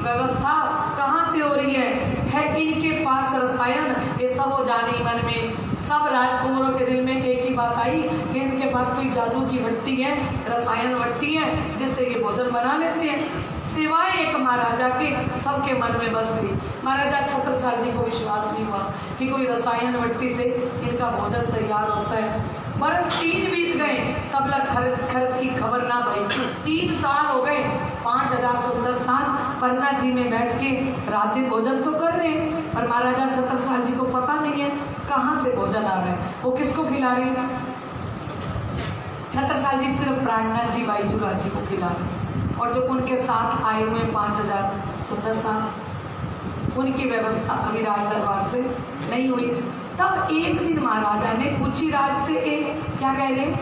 व्यवस्था कहाँ से हो रही है इनके पास रसायन। ये सब हो जाने मन में सब राजकुमारों के दिल में एक ही बात आई कि इनके पास कोई जादू की भट्टी है, रसायन भट्टी है, जिससे ये भोजन बना लेते हैं। सिवाय एक महाराजा के सबके मन में बस गई। महाराजा छत्रसाल जी को विश्वास नहीं हुआ कि कोई रसायन भट्टी से इनका भोजन तैयार होता है। बरस 3 बीत गए, तब तक खर्च की खबर ना भई। 3 साल हो गए, 5000 सुंदर साथ पन्ना जी में बैठ के रात में भोजन तो कर रहे हैं, पर महाराजा छत्रसाल जी को पता नहीं है कहाँ से भोजन आ रहा है, वो किसको खिला रहे हैं। छत्रसाल जी सिर्फ प्राणनाथ जी बाईजूराज जी को खिला रहे हैं, और जो उनके साथ आए हुए 5000 सुंदर साथ, उनकी व्यवस्था अभी राज दरबार से नहीं हुई। तब एक दिन महाराजा ने पूछी राज से, क्या कह रहे हैं?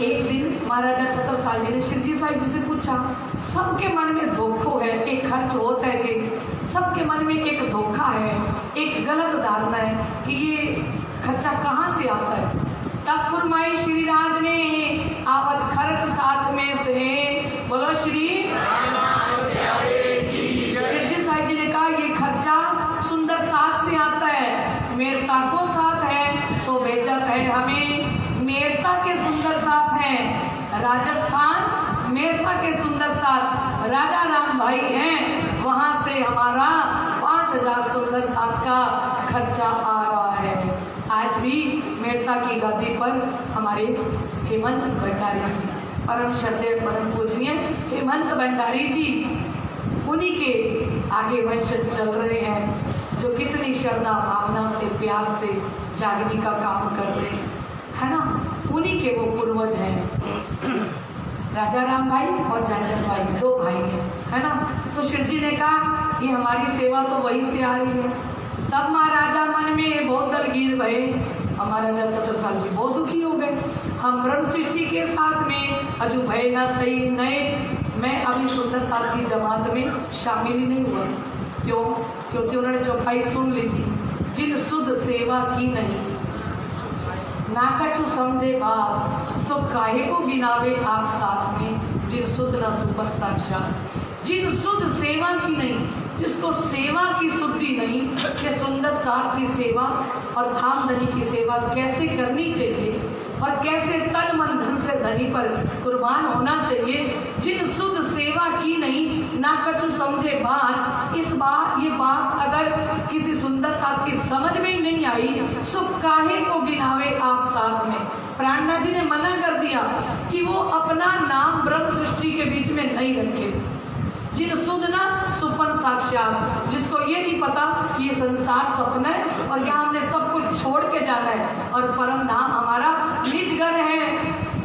एक दिन महाराजा छत्रसाल जी ने शिवजी साहिब जी से पूछा, सबके मन में धोखो है, एक खर्च होता है जी, सबके मन में एक धोखा है, एक गलत धारणा है कि ये खर्चा कहाँ से आता है। तब फरमाई श्री राज ने, आवत खर्च साथ में से, बोलो श्री शिवजी साहिब जी ने कहा ये खर्चा सुंदर साथ से आता है, मेरता को साथ है सो बेइज्जत है हमें। मेरता के सुंदर साथ हैं राजस्थान, मेरता के सुंदर साथ राजा राम भाई हैं, वहां से हमारा 5000 सुंदर साथ का खर्चा आ रहा है। आज भी मेरता की गादी पर हमारे हेमंत भंडारी जी, परम श्रद्धेय परम पूजनीय हेमंत भंडारी जी, उन्हीं के आगे वंशज चल रहे हैं, जो कितनी श्रद्धा भावना से प्यार से जागने का काम कर रहे हैं, है ना। उन्हीं के वो पूर्वज हैं। राजा राम भाई और झंझट भाई, दो भाई है ना। तो शिव जी ने कहा ये हमारी सेवा तो वही से आ रही है। तब महाराजा मन में बहुत दलगीर भये, महाराजा छत्रसाल जी बहुत दुखी हो गए। हम ब्रह्म सृष्टि के साथ में अजू भय न सही नए, मैं अभी सुंदर साल की जमात में शामिल ही नहीं हुआ। क्यों? क्योंकि उन्होंने चौपाई सुन ली थी, जिन शुद्ध सेवा की नहीं ना कछु समझे बात, सो काहे को गिनावे आप साथ में, जिन शुद्ध न सुपर साक्षात। जिन शुद्ध सेवा की नहीं, जिसको सेवा की शुद्धि नहीं कि सुंदर साथ की सेवा और धामधनी की सेवा कैसे करनी चाहिए और कैसे तन मन धन से धनी पर कुर्बान होना चाहिए, जिन शुद्ध सेवा की नहीं ना कछु समझे बात। इस बात ये बात अगर किसी सुंदर साथ की समझ में ही नहीं आई, सो काहे को गिनावे आप साथ में। प्राणनाथ जी ने मना कर दिया कि वो अपना नाम ब्रह्म सृष्टि के बीच में नहीं रखे। जिन शुद्ध ना सुपन साक्षात, जिसको ये नहीं पता कि ये संसार सपना है और यहाँ हमने सब कुछ छोड़ के जाना है और परम धाम हमारा निज घर है,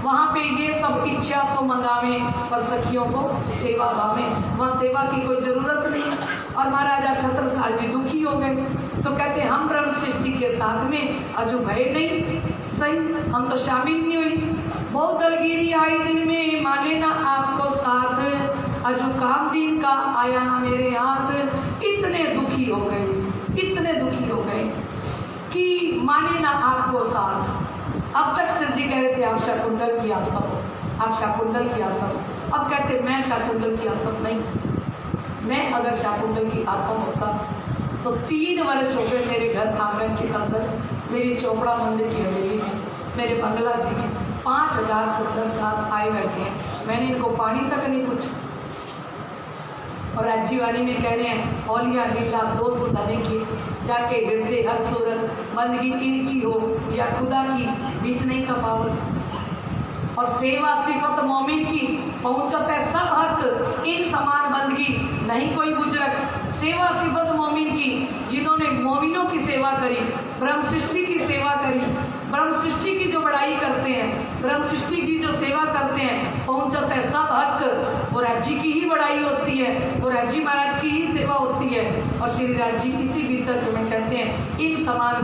वहाँ पे ये सब इच्छा सो मंगावे पर सखियों को सेवा भावे, वहाँ सेवा की कोई जरूरत नहीं है। और महाराजा छत्रसाल जी दुखी हो गए, तो कहते हम ब्रह्म सृष्टि के साथ में अजू भय नहीं सही, हम तो शामिल नहीं हुई। बहुत दलगिरी आई दिल में, माने ना आपको साथ, अजू काम दिन का आया ना मेरे हाथ। इतने दुखी हो गए, इतने दुखी हो गए कि माने ना आपको साथ। अब तक सर जी कह रहे थे आप शाकुंतल की आत्मा हो, आप शाकुंतल की आत्मा हो। अब कहते मैं शाकुंतल की आत्मा नहीं। मैं अगर शाकुंतल की आत्मा होता तो 3 वर्ष हो गए मेरे घर आंगन के अंदर, मेरी चोपड़ा मंदिर की हवेली में, मेरे बंगला जी में 5000 सुंदर साथ आए बैठे हैं। मैंने इनको पानी तक नहीं पूछा। और राज्यवाली में कह रहे हैं औलिया लीला दोस्त धने की, जाके हृदय हक सूरत, बंदगी इनकी हो या खुदा की, बीच नहीं का पावत। और सेवा सिफत मोमिन की, पहुंचत है सब हक, एक समान बंदगी नहीं कोई गुजरत। सेवा सिफत मोमिन की, जिन्होंने मोमिनों की सेवा करी, ब्रह्म सृष्टि की सेवा करी, ब्रह्म सृष्टि की जो बड़ाई करते हैं, ब्रह्म सृष्टि की जो सेवा करते हैं, पहुंचत है सब हक। वो राज्य की ही बड़ाई होती है, वो राज्य महाराज की ही सेवा होती है। और श्री राज जी इसी भीतर में कहते हैं एक समान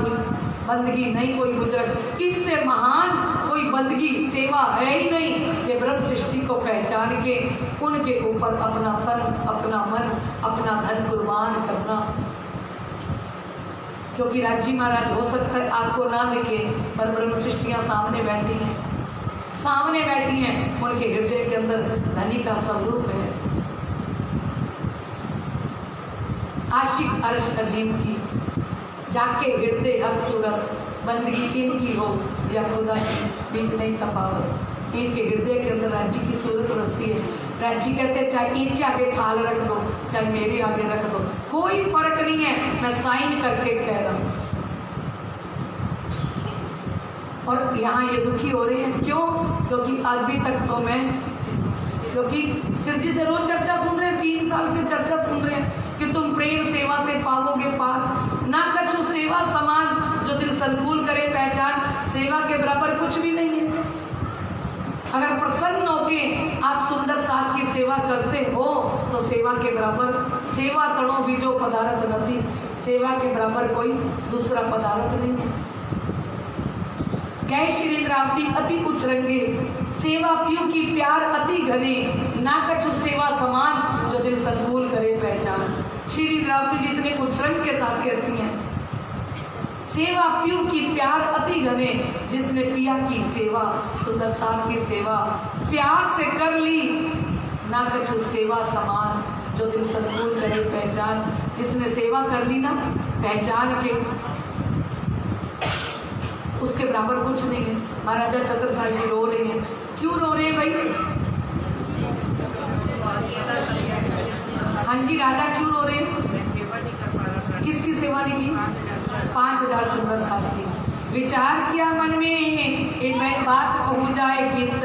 बंदगी नहीं कोई गुजरत। इससे महान कोई बंदगी सेवा है ही नहीं कि ब्रह्म सृष्टि को पहचान के उनके ऊपर अपना तन, अपना मन, अपना धन कुर्बान करना। क्योंकि राज्य महाराज हो सकता है आपको ना दिखे, पर ब्रह्म सृष्टियां सामने बैठी हैं, सामने बैठी हैं, उनके हृदय के अंदर धनी का स्वरूप है। आशिक अर्श अजीम की, जाके हृदय हक सूरत, बंदगी इनकी हो या खुदा की, बीच नहीं तफावत। इनके हृदय के अंदर राज्य की सूरत बसती है। राज्य कहते हैं चाहे इनके आगे थाल रख दो, चाहे मेरे आगे रख दो, कोई फर्क नहीं है, मैं साइन करके कह रहा हूँ। और यहाँ ये दुखी हो रहे हैं क्यों? क्योंकि अभी तक तो मैं, क्योंकि सिर जी से रोज चर्चा सुन रहे हैं, 3 साल से चर्चा सुन रहे हैं कि तुम प्रेम सेवा से पाओगे पार। ना कछु सेवा समान, जो दिल संकुल करे पहचान, सेवा के बराबर कुछ भी नहीं है। अगर प्रसन्न होके आप सुंदर साथ की सेवा करते हो तो सेवा के बराबर, सेवा तणो बीजो पदार्थ नहीं, सेवा के बराबर कोई दूसरा पदार्थ नहीं है। कह श्री इंद्रावती अति कुछ रंगे, सेवा पियो की प्यार अति घने, ना कछु सेवा समान, जो दिल संकुल करे पहचान। श्री इंद्रावती जी इतने कुछ रंग के साथ कहती हैं, सेवा पियो की प्यार अति घने, जिसने पिया की सेवा, सुंदर साथ की सेवा प्यार से कर ली, ना कछु सेवा समान, जो दिल संकुल करे पहचान। जिसने सेवा कर ली ना पहचान के, उसके बराबर कुछ नहीं है। महाराजा छत्रसाल जी रो रहे हैं। क्यों रो रहे हैं भाई? हाँ जी, राजा क्यों रो रहे हैं? किसकी सेवा नहीं की? 5000 सुंदर साल की। विचार किया मन में, एक मैं बात कहूँ जाए कित,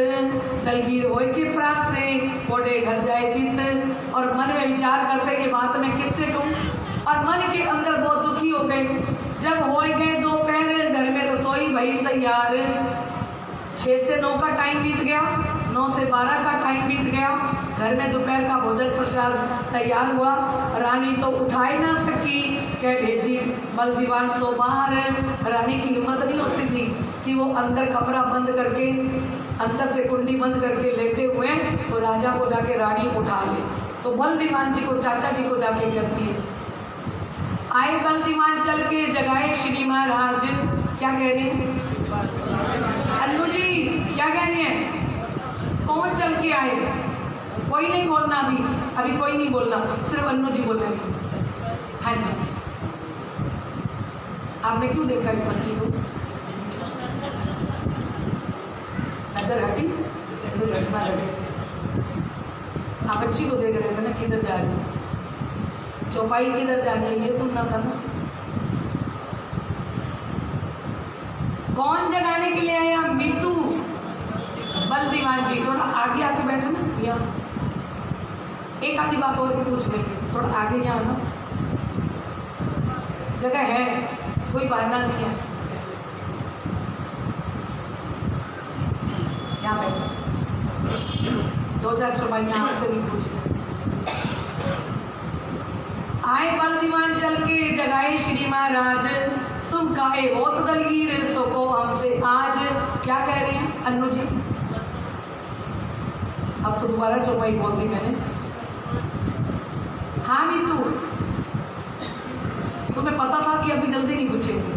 दलगीर होए के प्रात से ओडे घर जाए कित। और मन में विचार करते कि बात मैं किससे कहूँ, और मन के अंदर बहुत दुखी हो गए। जब हो गए दोपहर, घर में रसोई भई तैयार, 6 से 9 का टाइम बीत गया। 9 9 से 12 का टाइम बीत गया। घर में दोपहर का भोजन प्रसाद तैयार हुआ। रानी तो उठा ही ना सकी, कह भेजी बलदीवान सो बाहर। रानी की हिम्मत नहीं होती थी कि वो अंदर कमरा बंद करके, अंदर से कुंडी बंद करके लेटे हुए तो राजा को जाके रानी उठा ले। तो बलदीवान जी को, चाचा जी को जाके कहती है, आए बलदीवान चल के जगाए श्री महाराज। क्या कह रही है अन्नू जी, क्या कह रही है? कौन चल के आए? कोई नहीं बोलना अभी कोई नहीं बोलना, सिर्फ अन्नू जी बोलेंगे। हाँ जी, आपने क्यों देखा इस बच्ची को? नजर हटी, घटना लगे। हाँ, बच्ची को देख रहे थे ना, किधर जा रही है, चौपाई किधर जा रही है, ये सुनना था ना। कौन जगाने के लिए आया? मितू। बलदीवान जी थोड़ा आगे आके बैठे ना, यहाँ एक आधी बात और भी पूछ लेंगे, थोड़ा आगे यहाँ ना, जगह है, कोई बहाना नहीं है, यहाँ बैठे। 2000 चौपाइयाँ आपसे भी पूछ लें। आए बलदीवान चल के जगाए श्री महाराज, तुम काहे बहुत दलीर सको हमसे आज। क्या कह रहे हैं अन्नू जी? अब तो दोबारा चौपाई बोल दी मैंने। हाँ मीतू, तुम्हें पता था कि अभी जल्दी नहीं पूछेंगे,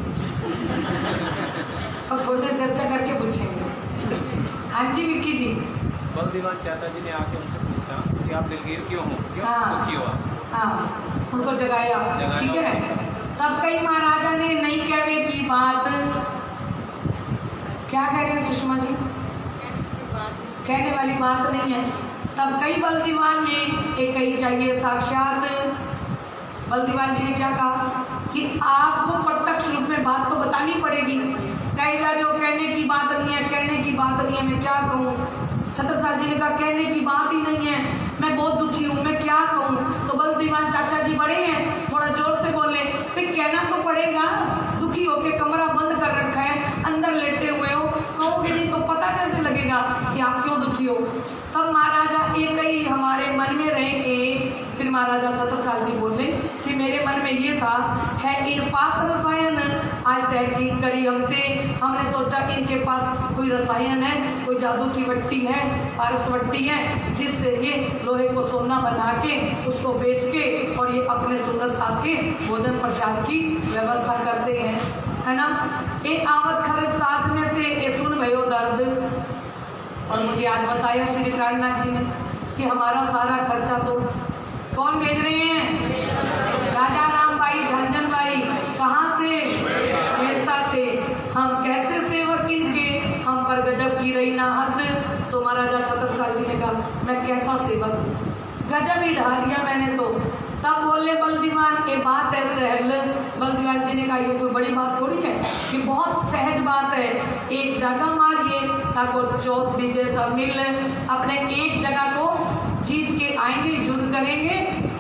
अब थोड़ी देर चर्चा करके पूछेंगे। हाँ जी विक्की जी। बलदीवान चाचा जी ने आके उनसे पूछा कि आप दिलगीर क्यों हो, क्यों हाँ। दुखी हो आप? हाँ, उनको जगाया, ठीक है। तब कई महाराजा ने नहीं कहवे की बात। क्या कह रहे हैं सुषमा जी? कहने वाली बात नहीं है। तब कई बलदीवान ने एक कही चाहिए साक्षात। बलदीवान जी ने क्या कहा कि आपको प्रत्यक्ष रूप में बात तो बतानी पड़ेगी। कई जा रहे हो कहने की बात नहीं है, कहने की बात नहीं है, मैं क्या कहूँ? छत्रसाल जी ने कहा कहने की बात ही नहीं है, मैं बहुत दुखी हूँ, मैं क्या कहूँ? तो बलदीवान चाचा जी बड़े हैं, थोड़ा जोर से बोले, फिर कहना तो पड़ेगा, दुखी होके कमरा बंद कर रखा है, अंदर लेटे हुए हो, कहोगे नहीं तो पता कैसे लगेगा कि आप क्यों दुखी हो? तब महाराजा एक ही हमारे मन में रहेंगे। फिर महाराजा छत्रसाल जी बोले कि मेरे मन में ये था है इन पास रसायन, आज तहकीक करी हमने सोचा इनके पास कोई रसायन है, कोई जादू की वट्टी है, पारसवट्टी है, जिससे ये लोहे को सोना बना के उसको बेच के और ये अपने सुंदर साथ के भोजन प्रसाद की व्यवस्था करते हैं, है ना। एक आवत खर्च साथ में से ये सुन भयो दर्द। और मुझे आज बताया श्री प्राणनाथ जी ने कि हमारा सारा खर्चा तो कौन भेज रहे हैं? राजा राम भाई झंझन भाई। कहाँ से? मेरता से। हम कैसे सेवक इनके, हम पर गजब की रही ना हद। तो महाराजा छत्रसाल जी ने कहा मैं कैसा सेवक हूँ, गजब ही ढा दिया मैंने तो। तब बोले बलदीवान ये बात है सहल। बलदीवान जी ने कहा ये कोई बड़ी बात थोड़ी है, ये बहुत सहज बात है। एक जगह मारिए ताको चौथ दीजिए सब मिल, अपने एक जगह को जीत के आएंगे, युद्ध करेंगे,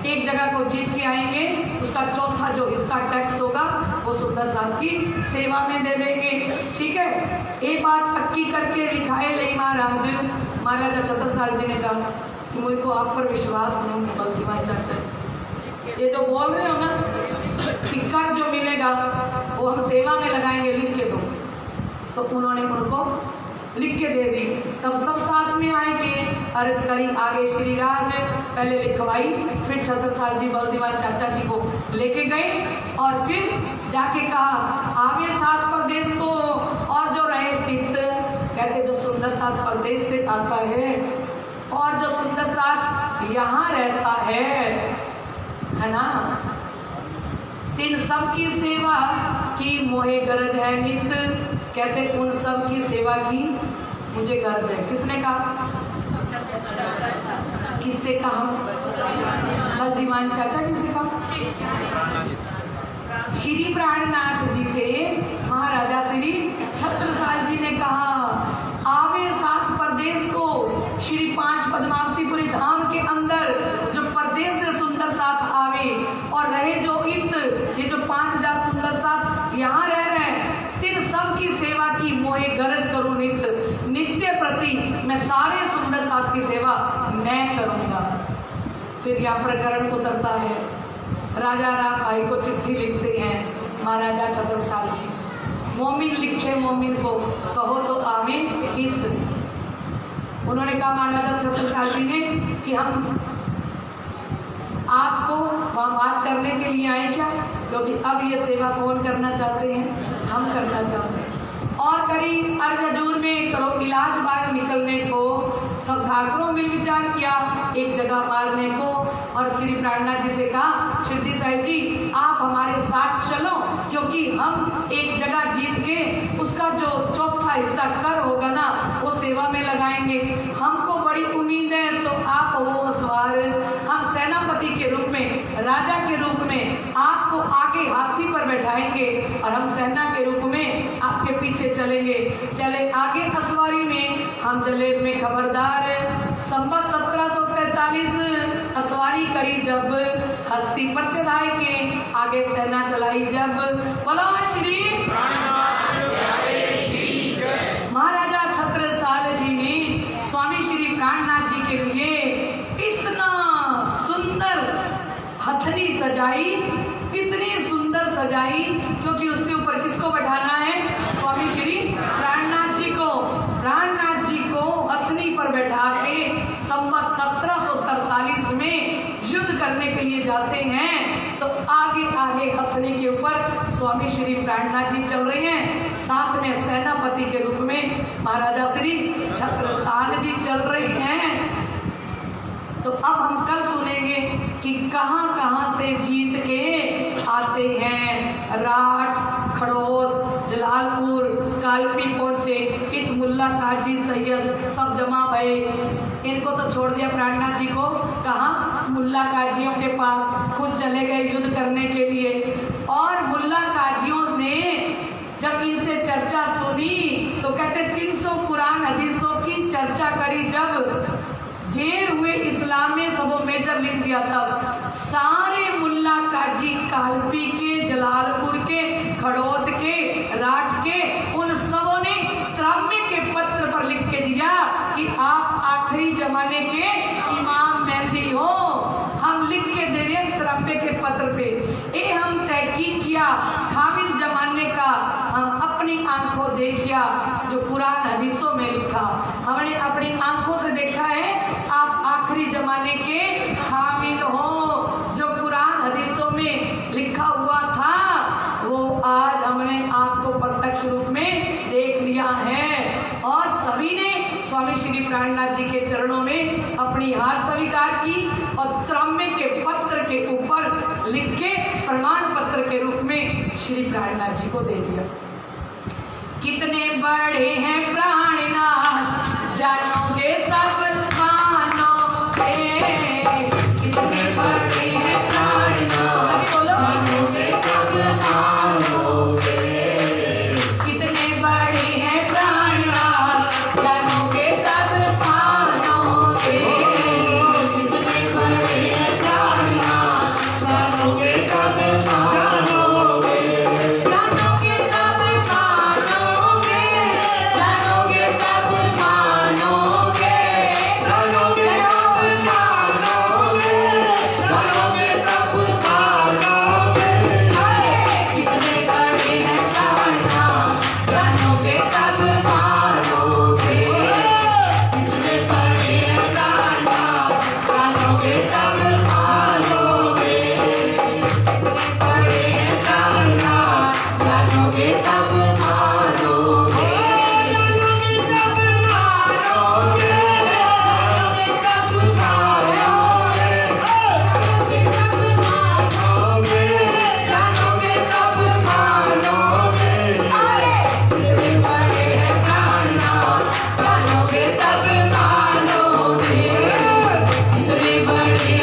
एक जगह को जीत के आएंगे, उसका चौथा जो हिस्सा टैक्स होगा वो सुंदर साथ की सेवा में दे देंगे, ठीक है। एक बात पक्की करके लिखाए ले महाराज। महाराजा छत्रसाल जी ने कहा कि मुझको आप पर विश्वास नहीं है बलदीवान चाचा जी, ये जो बोल रहे हो ना कि कर जो मिलेगा वो हम सेवा में लगाएंगे, लिख के दो। तो उन्होंने उनको लिख के दे दी। तब सब साथ में आए के अर्ज करी आगे श्री राज, पहले लिखवाई, फिर छत्रसाल जी बलदीवान चाचा जी को लेके गए और फिर जाके कहा आवे सात प्रदेश को और जो रहे तित, कहते जो सुंदर सात प्रदेश से आता है और जो सुंदर साथ यहाँ रहता है ना, तीन सब की सेवा की मोहे गरज है नित। कहते उन सब की सेवा की मुझे गरज है। किसने कहा? किससे कहा? बलदीवान चाचा जी से कहा, श्री प्राणनाथ जी से महाराजा श्री छत्रसाल जी ने कहा आवे सात प्रदेश को श्री 5 पद्मावतीपुरी धाम के अंदर जो प्रदेश से सुंदर साथ आवे और रहे जो इत, ये जो 5000 सुंदर साथ यहाँ रह रहे हैं, तीन सब की सेवा की मोहे गरज करूं नित्य प्रति मैं सारे सुंदर साथ की सेवा मैं करूंगा। फिर यह प्रकरण उतरता है। राजा राम भाई को चिट्ठी लिखते हैं महाराजा छत्रसाल जी। मोमिन लिखे मोमिन को, कहो तो आमीन इत। उन्होंने कहा महाराजा छत्रसाल जी ने कि हम आपको वहाँ बात करने के लिए आए क्या, क्योंकि अब ये सेवा कौन करना चाहते हैं, हम करना चाहते हैं। और करीब अर्ज हजूर में करो इलाज बाग निकलने को सब ठाकुरों मिल विचार किया एक जगह मारने को। और श्री प्राणनाथ जी से कहा शिव जी साहिब जी आप हमारे साथ चलो, क्योंकि हम एक जगह जीत के उसका जो चौथा हिस्सा कर होगा ना वो सेवा में लगाएंगे। हमको बड़ी उम्मीद है, तो आप वो सवार हम सेनापति के रूप में, राजा के रूप में आपको आगे हाथी पर बैठाएंगे और हम सेना के रूप में आपके पीछे चलेंगे। चले आगे असवारी में, हम जलेब में खबरदार। संवत 1743 असवारी करी जब, हस्ती पर चढ़ाई के आगे सेना चलाई जब। बोलो श्री महाराजा छत्रसाल जी ने स्वामी श्री प्राणनाथ जी के लिए इतना सुंदर हथनी सजाई, इतनी सुंदर सजाई, क्योंकि उसके ऊपर किसको बैठाना है, स्वामी श्री प्राणनाथ जी को। प्राणनाथ जी को हथनी पर बैठा के संवत 1743 में युद्ध करने के लिए जाते हैं। तो आगे आगे हथनी के ऊपर स्वामी श्री प्राणनाथ जी चल रहे हैं, साथ में सेनापति के रूप में महाराजा श्री छत्रसाल जी चल रहे हैं। तो अब हम कल सुनेंगे कि कहां कहां से जीत के आते हैं। राठ, खड़ोत, जलालपुर, कालपी पहुंचे, इत मुल्ला काजी सैयद सब जमा भये। इनको तो छोड़ दिया प्राणनाथ जी को, कहाँ मुल्ला काजियों के पास, खुद चले गए युद्ध करने के लिए। और मुल्ला काजियों ने जब इनसे चर्चा सुनी तो कहते 300 कुरान हदीसों की चर्चा करी जब, जेर हुए इस्लाम में सबो मेजर लिख दिया तब सारे मुल्ला काजी कालपी के, जलालपुर के, खड़ोत के, राठ के, उन सबों ने त्राम्य के पत्र पर लिख के दिया कि आप आखिरी जमाने के इमाम मेहदी हो। हम लिख के दे रहे हैं त्राम्य के पत्र पे। ये हम तहकीक किया खामिद जमाने का, हम अपनी आंखों देखिया जो कुरान हदीसों में लिखा, हमने अपनी आंखों से देखा है आप आखिरी जमाने के खामिद हो। जो कुरान हदीसों में लिखा हुआ था वो आज हमने आपको प्रत्यक्ष रूप में देख लिया है। और सभी ने स्वामी श्री प्राणनाथ जी के चरणों में अपनी हार स्वीकार की और त्राम्य के पत्र के ऊपर लिख के प्रमाण पत्र के रूप में श्री प्राणनाथ जी को दे दिया। कितने बड़े हैं प्राणनाथ जानोगे तब मानोगे, कितने बड़े हैं प्राणनाथ जानोगे तब मानोगे, कितने बड़े हैं प्राणनाथ जानोगे तब मानोगे, कितने बड़े हैं प्राणनाथ जानोगे तब मानोगे, जानोगे तब मानोगे, जानोगे तब मानोगे, जानोगे तब मानोगे, जानोगे तब मानोगे। कितने बड़े हैं प्राणनाथ जानोगे तब मानोगे, कितने बड़े हैं प्राणनाथ जानोगे तब मानोगे, कितने बड़े हैं प्राणनाथ जानोगे तब मानोगे, जानोगे तब मानोगे, जानोगे तब मानोगे, जानोगे तब मानोगे, जानोगे तब मानोगे। कितने बड़े हैं प्राणनाथ जानोगे तब मानोगे, कितने बड़े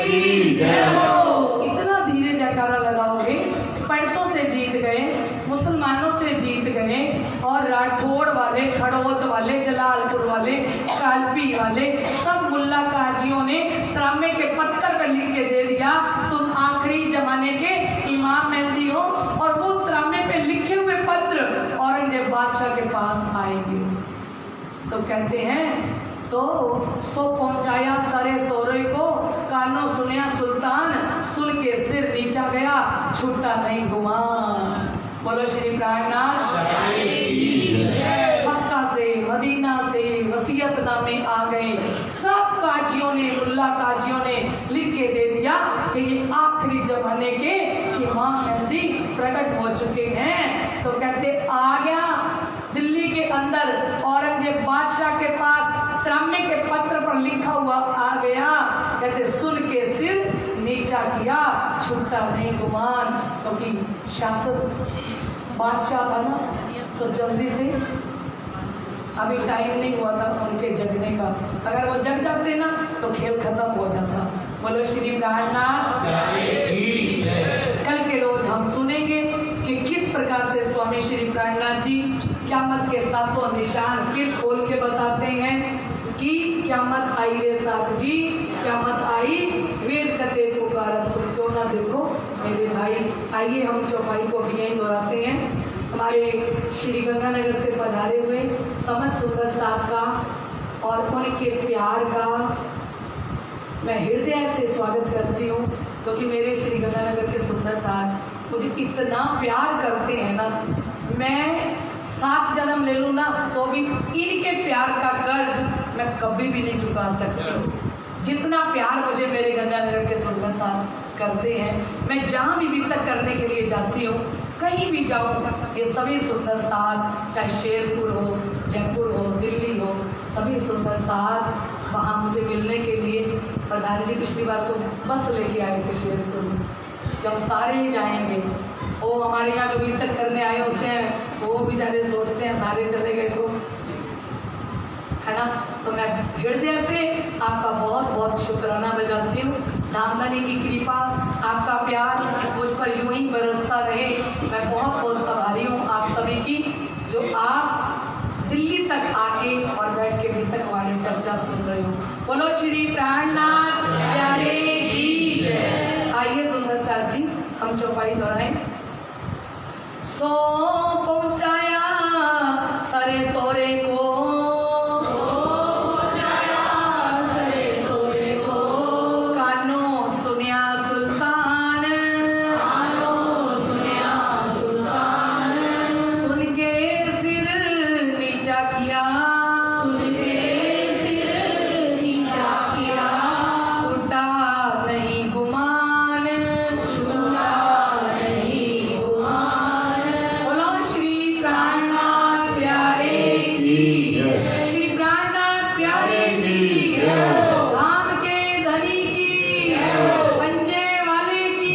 की जय हो। इतना धीरे जयकारा लगाओगे, पंडितों से जीत गए, मुसलमानों से जीत गए, और राठौड़ वाले, खड़ोत वाले, जलालपुर वाले, कालपी वाले, सब मुल्ला काजियों ने त्रामे के पत्थर पर लिख के दे दिया तुम आखिरी जमाने के इमाम मेहदी हो, और वो त्रामे पे लिखे हुए पत्र औरंगजेब बादशाह के पास आएंगे। तो कहते हैं तो सो पहुंचाया सरे तोरे को, कानों सुनया सुल्तान, सुन के सिर नीचा गया, छूटा नहीं गुमान। बोलो श्री प्राणनाथ। मक्का से, मदीना से वसीयतनामे आ गए, सब काजियों ने, मुल्ला काजियों ने लिख के दे दिया कि ये आखिरी जमाने के इमाम मेहदी प्रकट हो चुके हैं। तो कहते आ गया दिल्ली के अंदर औरंगजेब बादशाह के पास त्रामे के पत्र पर लिखा हुआ आ गया, कहते सुन के सिर नीचा किया, छूटा नहीं गुमान। क्योंकि शासक बादशाह था ना, तो जल्दी से अभी टाइम नहीं हुआ था उनके जगने का, अगर वो जग जाते ना तो खेल खत्म हो जाता। बोलो श्री प्राणनाथ। कल के रोज हम सुनेंगे कि किस प्रकार से स्वामी श्री प्राणनाथ जी क़यामत के सातों निशान फिर खोल के बताते हैं कि क़यामत आई रे साथ जी, क़यामत आई, वेद कते पुकारत तुम क्यों ना देखो मेरे भाई। आइए हम चौपाई को भी यहीं दोहराते हैं। हमारे श्री गंगानगर से पधारे हुए समस्त सुंदर साथ का और उनके प्यार का मैं हृदय से स्वागत करती हूँ, क्योंकि मेरे श्री गंगानगर के सुंदर साथ मुझे इतना प्यार करते हैं ना, मैं 7 जन्म ले लूँ ना तो भी इनके प्यार का कर्ज मैं कभी भी नहीं चुका सकती। जितना प्यार मुझे मेरे गंगानगर के सुंदर साथ करते हैं, मैं जहाँ भी वितक करने के लिए जाती हूँ, कहीं भी जाऊँ, ये सभी सुंदर साथ, चाहे शेरपुर हो, जयपुर हो, दिल्ली हो, सभी सुंदर साथ वहाँ मुझे मिलने के लिए प्रधान जी पिछली बार तो बस लेके आए थे शेरपुर में कि हम सारे ही जाएंगे। वो हमारे यहाँ जो वितक करने आए होते हैं वो बेचारे सोचते हैं सारे चले गए तो, है ना। तो मैं हृदय से आपका बहुत बहुत शुक्राना बजाती हूँ। धामधनी की कृपा, आपका प्यार मुझ पर यूं ही बरसता रहे। मैं बहुत बहुत आभारी हूँ आप सभी की, जो आप दिल्ली तक आके और बैठ के वितक वाणी चर्चा सुन रहे हो। बोलो श्री प्राणनाथ प्यारे की जय। आइए सुंदर साथ जी हम चौपाई दोहराएं। सो पहुंचाया सरे तोरे को, कानों सुनिया सुल्तान, सुन के सिर नीचा किया, छूटा नहीं गुमान। बोलो श्री प्राणनाथ प्यारे की, श्री प्राणनाथ प्यारे की, धाम के धनी की, पंजे वाले की,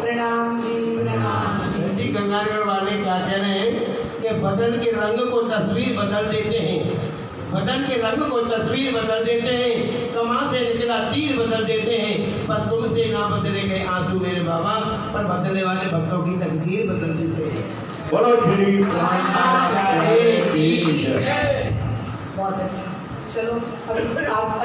प्रणाम जी प्रणाम जी। जी गंगानगर वाले क्या कह रहे हैं कि बदन के रंग को तस्वीर बदल देते हैं, बदन के रंग को तस्वीर बदल देते हैं, कमां से निकला तीर बदल देते हैं, पर तुमसे ना बदले गए आंसू मेरे बाबा, पर बदलने वाले भक्तों की तकदीर बदल देते हैं। बोलो श्री प्राणनाथ प्यारे की जय। बहुत अच्छा। चलो अब आप